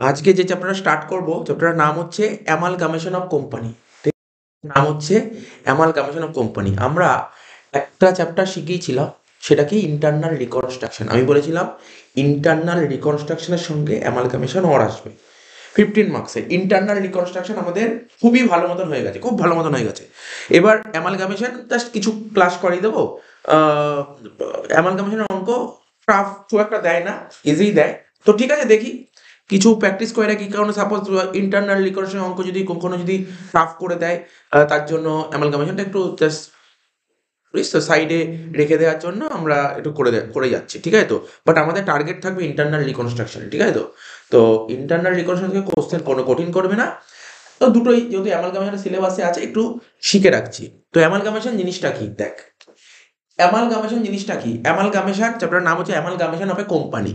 আজকে যে চ্যাপ্টারটা স্টার্ট করব চ্যাপ্টারটার নাম হচ্ছে অ্যামালগামেশন অফ কোম্পানি। নাম হচ্ছে অ্যামালগামেশন অফ কোম্পানি। আমরা একটা চ্যাপ্টার শিখিয়েছিলাম, সেটা কি ইন্টারনাল রিকনস্ট্রাকশন। আমি বলেছিলাম ইন্টারনাল রিকনস্ট্রাকশনের সঙ্গে অ্যামালগামেশন ওর আসবে 15 মার্কসের। ইন্টারনাল রিকনস্ট্রাকশন আমাদের খুবই ভালো মতন হয়ে গেছে, খুব ভালো মতন হয়ে গেছে। এবার অ্যামালগামেশন জাস্ট কিছু ক্লাস করিয়ে দেবো। অ্যামালগামেশনের অঙ্ক টাফ খুব একটা দেয় না, ইজি দেয়। তো ঠিক আছে, দেখি কিছু প্র্যাকটিস করে রাখি, কারণ সাপোজ ইন্টারনাল রিকনস্ট্রাকশন অঙ্ক যদি কখনো যদি টাফ করে দেয়, তার জন্য অ্যামালগামেশনটা একটু জাস্ট বুঝিস তো সাইডে রেখে দেওয়ার জন্য আমরা একটু করে যাচ্ছি, ঠিক আছে তো। বাট আমাদের টার্গেট থাকবে ইন্টারনাল রিকনস্ট্রাকশন, ঠিক আছে তো। তো ইন্টারনাল রিকনস্ট্রাকশন কোশ্চেন কোনো কঠিন করবে না। তো দুটোই যেহেতু অ্যামালগামেশন সিলেবাসে আছে, একটু শিখে রাখছি। তো অ্যামালগামেশন জিনিসটা কি দেখ, অ্যামালগামেশন জিনিসটা কি, অ্যামালগামেশন চ্যাপ্টার নাম হচ্ছে অ্যামালগামেশন অফ এ কোম্পানি।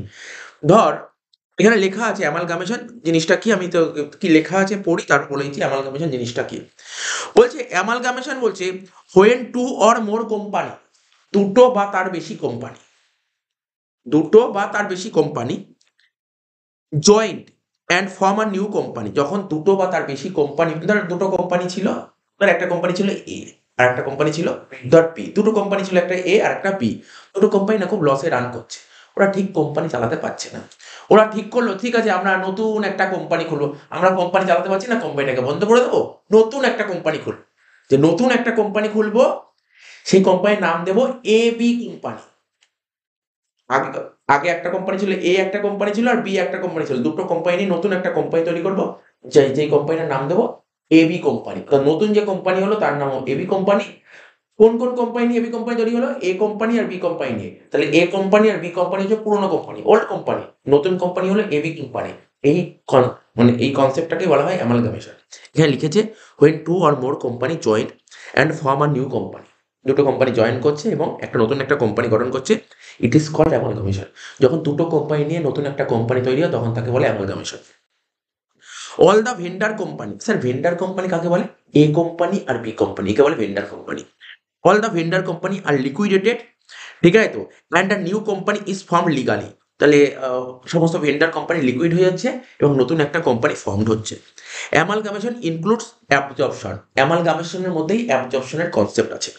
ধর এখানে লেখা আছে অ্যামালগামেশন জিনিসটা কি, আমি তো কি লেখা আছে পড়ি, তারপর বলেছি অ্যামালগামেশন জিনিসটা কি। বলছে অ্যামালগামেশন বলছে when two or more company, দুটো বা তার বেশি কোম্পানি, দুটো বা তার বেশি company joint and form a new company. যখন দুটো বা তার বেশি কোম্পানি, ধর দুটো কোম্পানি ছিল, ধর একটা কোম্পানি ছিল এ আর একটা কোম্পানি ছিল ধর বি, দুটো কোম্পানি ছিল, একটা এ আর একটা বি। দুটো কোম্পানি না খুব লসে রান করছে, ওরা ঠিক কোম্পানি চালাতে পারছে না। ওরা ঠিক করলো ঠিক আছে আমরা নতুন একটা কোম্পানি খুলবো, আমরা কোম্পানি চালাতে পারছি না, কোম্পানিটাকে বন্ধ করে দেবো, নতুন একটা কোম্পানি খুলবো। যে নতুন একটা কোম্পানি খুলবো, সেই কোম্পানির নাম দেবো এ বি কোম্পানি। আগে আগে একটা কোম্পানি ছিল, এ একটা কোম্পানি ছিল আর বি একটা কোম্পানি ছিল, দুটো কোম্পানি নিয়ে নতুন একটা কোম্পানি তৈরি করবো, যেই কোম্পানিটার নাম দেবো এবি কোম্পানি। তো নতুন যে কোম্পানি হলো তার নাম এবি কোম্পানি। কোন কোন কোম্পানি নিয়ে এবি কোম্পানি তৈরি হলো, এ কোম্পানি আর বি কোম্পানি নিয়ে। তাহলে এ কোম্পানি আর বি কোম্পানি হচ্ছে পুরোনো কোম্পানি, ওল্ড কোম্পানি। নতুন কোম্পানি হলো এবি কোম্পানি। এই মানে এই কনসেপ্টটাকে বলা হয় অ্যামালগামেশন। এখানে লিখেছে when two or more company join and form a new company, দুটো কোম্পানি জয়েন করছে এবং একটা নতুন একটা কোম্পানি গঠন করছে, ইট ইজ কল্ড অ্যামালগামেশন। যখন দুটো কোম্পানি নিয়ে নতুন একটা কোম্পানি তৈরি হয় তখন তাকে বলে amalgamation. All the vendor company, sir vendor company কাকে বলে, এ কোম্পানি আর বি কোম্পানি, একে বলে vendor company. All the vendor company are liquidated, ঠিক আছে তো, and a new company is form legally. তাহলে সমস্ত ভেন্ডার কোম্পানি লিকুইড হয়ে যাচ্ছে এবং নতুন একটা কোম্পানি ফর্মড হচ্ছে। অ্যামালগামেশন ইনক্লুডস অ্যাবজর্পশন, অ্যামালগামেশনের মধ্যেই অ্যাবজর্পশনের কনসেপ্ট আছে।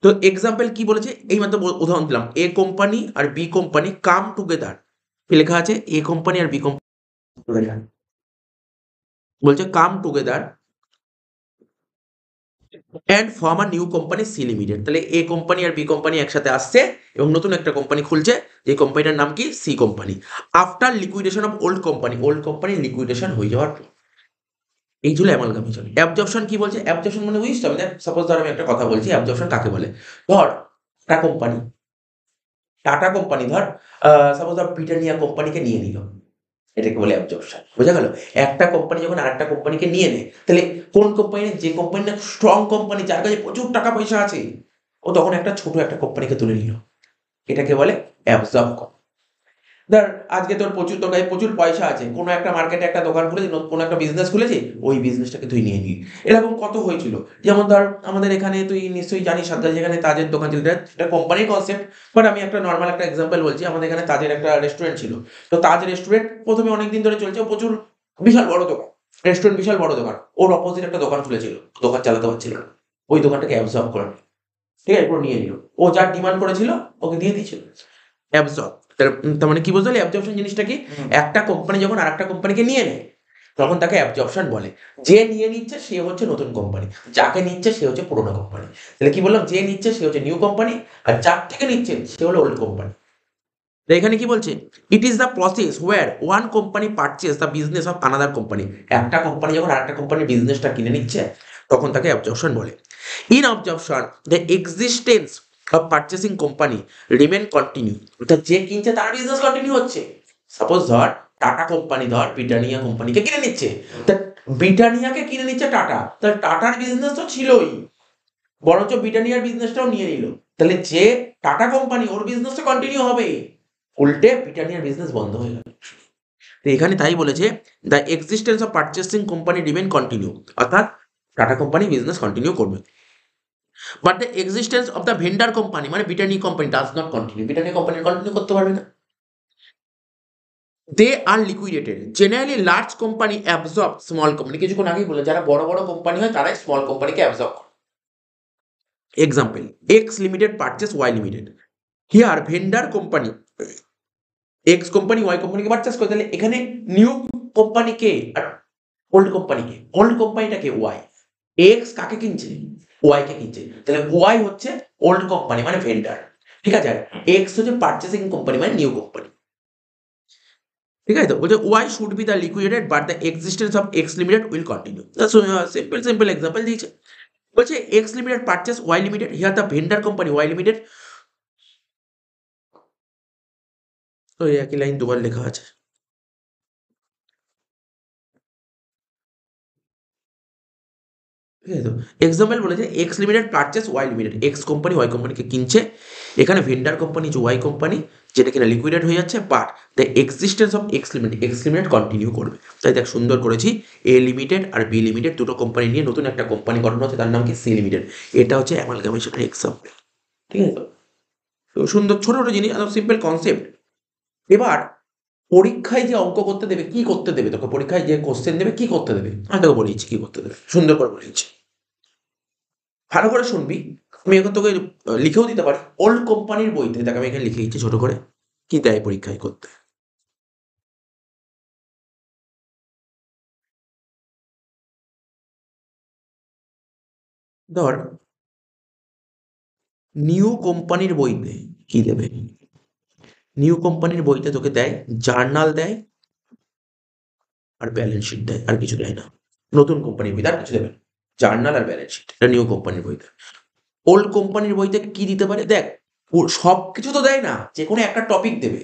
তো এক্সাম্পল কি বলেছে, এই মাত্র উদাহরণ দিলাম, এ কোম্পানি আর বি কোম্পানি কাম টুগেদার। কি লেখা আছে, এ কোম্পানি আর বি কোম্পানি বলছে come together and form a new company C limited. তাহলে এ কোম্পানি আর বি কোম্পানি একসাথে আসছে এবং নতুন একটা কোম্পানি খুলছে, যে কোম্পানিটার নাম কি C company. After liquidation of old company, old company liquidation হয়ে যাওয়ার পর। এই ছিল অ্যামালগামেশন। অ্যাবজর্পশন কি বলছে, অ্যাবজর্পশন মানে বুঝতে হবে, সাপোজ ধর আমি একটা কথা বলছি, অ্যাবজর্পশন কাকে বলে। ধর টাটা কোম্পানি, টাটা কোম্পানি ধর সাপোজ ধর ব্রিটানিয়া কোম্পানিকে নিয়ে নিল, এটাকে বলে অ্যাবজর্পশন। বোঝা গেল? একটা কোম্পানি যখন আরেকটা কোম্পানিকে নিয়ে নেয়, তাহলে কোন কোম্পানি, যে কোম্পানি না স্ট্রং কোম্পানি, যার কাছে প্রচুর টাকা পয়সা আছে, ও তখন একটা ছোট একটা কোম্পানিকে তুলে নিল, এটাকে বলে অ্যাবজর্ব করা। ধর আজকে তোর কাছে প্রচুর পয়সা আছে, কোনো একটা মার্কেটে একটা দোকান খুলেছি, কোনো একটা বিজনেস খুলেছি, ওই বিজনেসটাকে তুই নিয়ে নিলি। এরকম কত হয়েছিল। যেমন ধর আমাদের এখানে তুই নিশ্চয়ই জানিস সাদ্দার, যেখানে তাজের দোকান ছিল, এটা কোম্পানির কনসেপ্ট, বাট আমি একটা নর্মাল একটা এক্সাম্পল বলছি। আমাদের এখানে তাজের একটা রেস্টুরেন্ট ছিল। তো তাজ রেস্টুরেন্ট প্রথমে অনেক দিন ধরে চলছে, ও প্রচুর বিশাল বড় দোকান, রেস্টুরেন্ট বিশাল বড় দোকান, ওর অপোজিট একটা দোকান খুলেছিল, দোকান চালাতে পারছিল না, ওই দোকানটাকে অ্যাবজর্ব করে নিল, ঠিক আছে, পুরো নিয়ে নিল। ও যার ডিমান্ড করেছিল ওকে দিয়ে দিয়েছিল। অ্যাবজর্ব, তার মানে কি বুঝতে পারলি অ্যাবজর্পশন জিনিসটা কি? একটা কোম্পানি যখন আরেকটা কোম্পানিকে নিয়ে নেয় তখন তাকে অ্যাবজর্পশন বলে। যে নিয়ে নিচ্ছে সে হচ্ছে নতুন কোম্পানি, যাকে নিচ্ছে সে হচ্ছে পুরোনো কোম্পানি। তাহলে কি বললাম, যে নিচ্ছে সে হচ্ছে নিউ কোম্পানি, আর যার থেকে নিচ্ছে সে হলো ওল্ড কোম্পানি। তো এখানে কি বলছে, it is the process where one company purchase the business of another company. একটা কোম্পানি যখন আরেকটা কোম্পানির বিজনেসটা কিনে নিচ্ছে তখন তাকে অ্যাবজর্পশন বলে। In absorption the existence of purchasing company remain continue, অর্থাৎ যে কিনছে তার বিজনেস কন্টিনিউ হচ্ছে। সাপোজ ধর টাটা কোম্পানি ধর ব্রিটানিয়া কোম্পানিকে কিনে নিচ্ছে, তা ব্রিটানিয়াকে কিনে নিচ্ছে টাটা, তাহলে টাটার বিজনেস তো ছিলই, বরঞ্চ ব্রিটানিয়ার বিজনেসটাও নিয়ে নিল। তাহলে যে টাটা কোম্পানি, ওর বিজনেসটা কন্টিনিউ হবে, উল্টে ব্রিটানিয়ার বিজনেস বন্ধ হয়ে গেল। তো এখানে তাই বলেছে the existence of purchasing company remain continue, অর্থাৎ টাটা কোম্পানি বিজনেস কন্টিনিউ করবে। But the existence of the vendor company মানে Britannia company does not continue, Britannia company continue করতে পারবে না। They are liquidated generally large company absorb small company, কিছুক্ষণ আগেই বলে যারা বড় বড় কোম্পানি হয় তারাই স্মল কোম্পানিকে অ্যাবজর্ব করে। Example, X limited purchase Y limited, here vendor company X company Y কোম্পানিকে পারচেস করে, তাহলে এখানে নিউ কোম্পানি কে আর ওল্ড কোম্পানি কে? ওল্ড কোম্পানিটাকে ওয়াই, এক্স কাকে কিনছে? ওয়াই কে কিনছে, তাহলে ওয়াই হচ্ছে ওল্ড কোম্পানি মানে ভেন্ডার, ঠিক আছে, আর এক্স হচ্ছে পারচেসিং কোম্পানি মানে নিউ কোম্পানি, ঠিক আছে। তো বলছে Y should be the liquidated but the existence of X limited will continue. Simple simple example দিয়েছে, বলছে X limited purchase Y limited, here the vendor company Y limited. তো এই একই লাইন দুবার লেখা আছে, ঠিক আছে। তো এক্সাম্পল বলেছে X limited purchase Y limited, X company Y কোম্পানিকে কিনছে, এখানে ভেন্ডার কোম্পানি যে ওয়াই কোম্পানি যেটা কিনা লিকুইডেট হয়ে যাচ্ছে, but the existence of X limited continue করবে। তাই দেখ সুন্দর করেছি, এ লিমিটেড আর বি লিমিটেড দুটো কোম্পানি নিয়ে নতুন একটা কোম্পানি গঠন হচ্ছে, তার নাম কি সি লিমিটেড। এটা হচ্ছে অ্যামালগামেশনের এক্সাম্পল, ঠিক আছে। তো সুন্দর ছোট ছোট জিনিস, একদম সিম্পল কনসেপ্ট। এবার পরীক্ষায় যে অঙ্ক করতে দেবে, কি করতে দেবে তোকে? পরীক্ষায় যে কোশ্চেন দেবে কি করতে দেবে, আমি তোকে বলেছি কি করতে দেবে, সুন্দর করে বলেছি, ভালো করে শুনবি। আমি এখন তোকে লিখেও দিতে পারি, ওল্ড কোম্পানির বইতে দেখ আমি এখানে লিখে দিচ্ছি ছোট করে, কি দেয় পরীক্ষায় করতে। ধর নিউ কোম্পানির বইতে কি দেবে, নিউ কোম্পানির বইতে তোকে দেয় জার্নাল দেয় আর ব্যালেন্স শিট দেয়, আর কিছু দেয় না। নতুন কোম্পানির বইতে আর কিছু দেবে না, জার্নাল আর ব্যালেন্স শিট, এটা নিউ কোম্পানির বইতে। ওল্ড কোম্পানির বইতে কি দিতে পারে দেখ, সব কিছু তো দেয় না, যে কোনো একটা টপিক দেবে,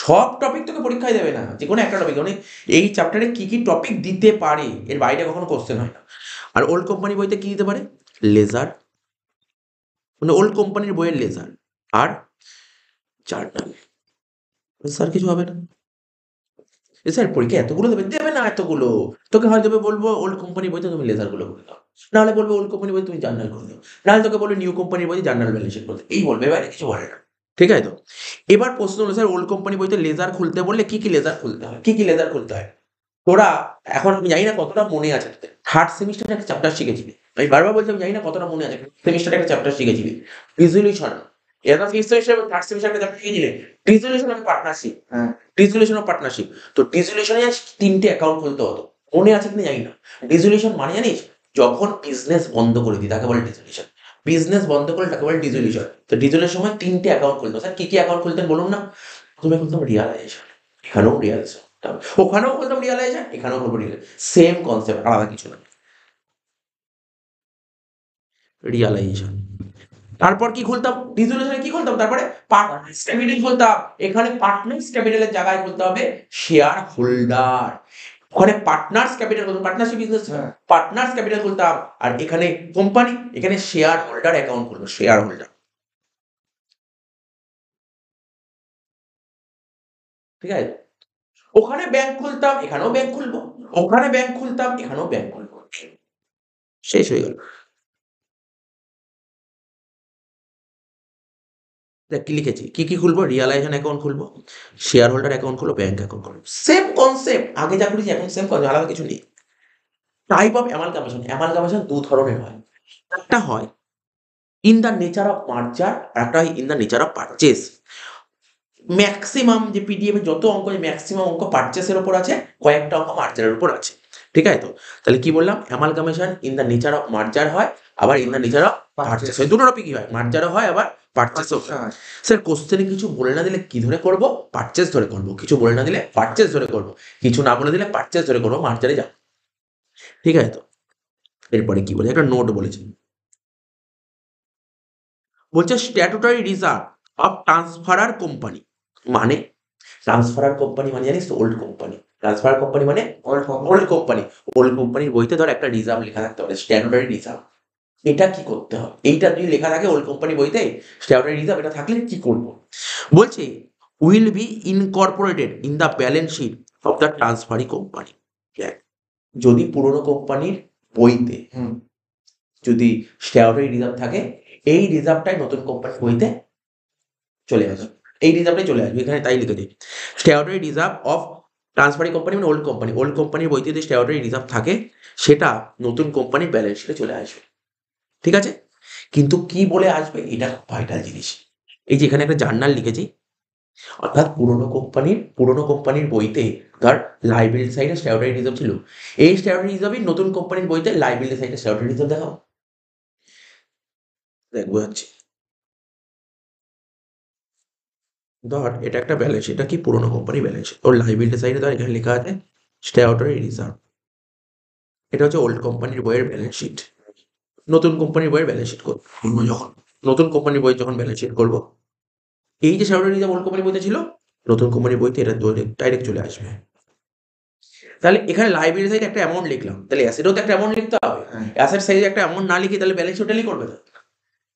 সব টপিক তোকে পরীক্ষায় দেবে না, যে কোনো একটা টপিক, মানে এই চ্যাপ্টারে কি কি টপিক দিতে পারে এর বাইরে কখনো কোশ্চেন হয় না। আর ওল্ড কোম্পানি বইতে কি দিতে পারে, লেজার, মানে ওল্ড কোম্পানির বইয়ের লেজার আর জার্নাল, স্যার কিছু হবে না। স্যার পরীক্ষা এতগুলো দেবে, দেবে না এতগুলো, তোকে হয়তো দেবে বলবো ওল্ড কোম্পানির বইতে তুমি লেজার গুলো করে দাও, নাহলে বলবো ওল্ড কোম্পানির বই তুমি জার্নাল করে দাও, নাহলে তোকে বলবে নিউ কোম্পানির বইতে জার্নাল ব্যালেন্স শিট করতে, এই বলবে, বাইরে কিছু বলে না, ঠিক আছে। তো এবার প্রশ্ন হলো স্যার ওল্ড কোম্পানি বইতে লেজার খুলতে বললে কি কি লেজার খুলতে হয়, কি কি লেজার খুলতে হয়? তোরা এখন আমি জানি না কতটা মনে আছে, থার্ড সেমিস্টারে একটা চ্যাপ্টার শিখেছিলি, আমি বারবার বলছি আমি জানি না কতটা মনে আছে, সেমিস্টারে একটা চ্যাপ্টার শিখেছিলি রিজলিউশন, এটা ফিফথ সেমিস্টার এবং থার্ড সেমিস্টারে একটা চ্যাপ্টার শিখেছিলে রিজলিউশন অফ পার্টনারশিপ, হ্যাঁ রিজলিউশন অফ পার্টনারশিপ। তো রিজলিউশনে তিনটে অ্যাকাউন্ট খুলতে হতো, মনে আছে কিনা জানি না। রিজলিউশন মানে জানিস, যখন বিজনেস বন্ধ করে দিই তাকে বলে রিজলিউশন, বিজনেস বন্ধ করলে তাকে বলে রিজলিউশন। তো রিজলিউশনের সময় তিনটে অ্যাকাউন্ট খুলতো, স্যার কি কি অ্যাকাউন্ট খুলতেন বলুন না? প্রথমে খুলতাম রিয়ালাইজেশন, এখানেও রিয়ালাইজেশন, ওখানেও বলতাম রিয়ালাইজেশন, এখানেও বলবো রিয়ালাইজেশন, সেম কনসেপ্ট, আলাদা কিছু না, রিয়ালাইজেশন। তারপর কি খুলতাম, রিজলিউশনে কি খুলতাম, তারপরে পার্টনার্স ক্যাপিটাল খুলতাম, এখানে পার্টনার্স ক্যাপিটালের জায়গায় খুলতে হবে শেয়ার হোল্ডার, ওখানে পার্টনার্স ক্যাপিটাল খুলতাম, পার্টনারশিপ বিজনেস পার্টনার্স ক্যাপিটাল খুলতাম, আর এখানে কোম্পানি, এখানে শেয়ার হোল্ডার অ্যাকাউন্ট খুলবো, শেয়ার হোল্ডার, ঠিক আছে। ওখানে ব্যাংক খুলতাম, এখানেও ব্যাংক খুলবো, ওখানে ব্যাংক খুলতাম, এখানেও ব্যাংক খুলবো, শেষ হয়ে গেল। দেখ কি লিখেছি, কি কি খুলবো, রিয়ালাইজেশন অ্যাকাউন্ট খুলবো, শেয়ার হোল্ডার অ্যাকাউন্ট খুলবো, ব্যাংক অ্যাকাউন্ট খুলবো, সেম কনসেপ্ট, আগে যা করেছি এখন সেম কনসেপ্ট, আলাদা কিছু নেই। টাইপ অফ অ্যামালগামেশন, অ্যামালগামেশন দু ধরনের হয়, একটা হয় ইন দ্য নেচার অফ মার্জার, আর একটা হয় in the nature of purchase. Maximum যে পিডিএফ এ যত অঙ্ক, ম্যাক্সিমাম অঙ্ক পারচেসের উপর আছে, কয়েকটা অঙ্ক মার্জারের উপর আছে, ঠিক আছে। তো তাহলে কি বললাম, amalgamation in the nature of merger হয়, আবার in the nature of purchase হয়, দুটো টপিকই হয়, মার্জারও হয় আবার পারচেসও হয়। স্যার কোশ্চেনে কিছু বলে না দিলে কি ধরে করব, পারচেস ধরে করব, কিছু বলে না দিলে পারচেস ধরে করব, কিছু না বলে দিলে পারচেস ধরে করবো, মার্জারে যাও, ঠিক আছে। তো এরপরে কি বলে, একটা নোট বলেছে, বলছে স্ট্যাটুটরি রিজার্ভ অফ ট্রান্সফারার কোম্পানি, মানে ট্রান্সফারার কোম্পানি মানে জানিস তো ওল্ড কোম্পানি, ট্রান্সফারার কোম্পানি মানে ওল্ড কোম্পানি, ওল্ড কোম্পানির বইতে ধর একটা রিজার্ভ লেখা থাকতে পারে, স্ট্যাটুটরি রিজার্ভ, এটা কি করতে হবে, এইটা যদি লেখা থাকে ওল্ড কোম্পানি বইতে স্ট্যাটুটরি রিজার্ভ, এটা থাকলে কি করব, বলছে will be incorporated in the balance sheet of the transferring company. যদি পুরনো কোম্পানির বইতে যদি স্ট্যাটুটরি রিজার্ভ থাকে, এই রিজার্ভটাই নতুন কোম্পানির বইতে চলে আসবে, এই রিজার্ভটাই চলে আসবে, এখানে তাই লিখেছে statutory reserve of transferring company মানে ওল্ড কোম্পানির বইতে যে স্ট্যাটিউটরি রিজার্ভ থাকে সেটা নতুন কোম্পানির ব্যালেন্স শিটে চলে আসবে, ঠিক আছে? কিন্তু কি বলে আসবে এটা ভাইটাল জিনিস। এই যে এখানে একটা জার্নাল লিখেছি, অর্থাৎ পুরোনো কোম্পানির বইতে ধর লাইবিলিটি সাইডে স্ট্যাটিউটরি রিজার্ভ ছিল, এই স্ট্যাটিউটরি রিজার্ভই নতুন কোম্পানির বইতে লাইবিলিটি সাইডে স্ট্যাটিউটরি রিজার্ভ দেখাও, দেখবো যাচ্ছে। ধর এটা একটা ব্যালেন্স, এটা কি পুরোনো কোম্পানি ব্যালেন্স, ওর লাইবিলিটি সাইডে ধর এখানে লেখা আছে স্ট্যাটিউটরি রিজার্ভ, এটা হচ্ছে ওল্ড কোম্পানির বইয়ের ব্যালেন্স শিট। নতুন কোম্পানির বইয়ের ব্যালেন্স শিট করবো যখন নতুন কোম্পানির বই যখন ব্যালেন্স শিট করবো, এই যে স্ট্যাটিউটরি রিজার্ভ ওল্ড কোম্পানির বইতে ছিল, নতুন কোম্পানির বইতে এটা ডাইরেক্ট চলে আসবে। তাহলে এখানে লাইবিলিটি সাইডে একটা অ্যামাউন্ট লিখলাম, তাহলে অ্যাসেটও তো একটা অ্যামাউন্ট লিখতে হবে। অ্যাসেট সাইডে একটা অ্যামাউন্ট না লিখে তাহলে ব্যালেন্স শিটে করবে না।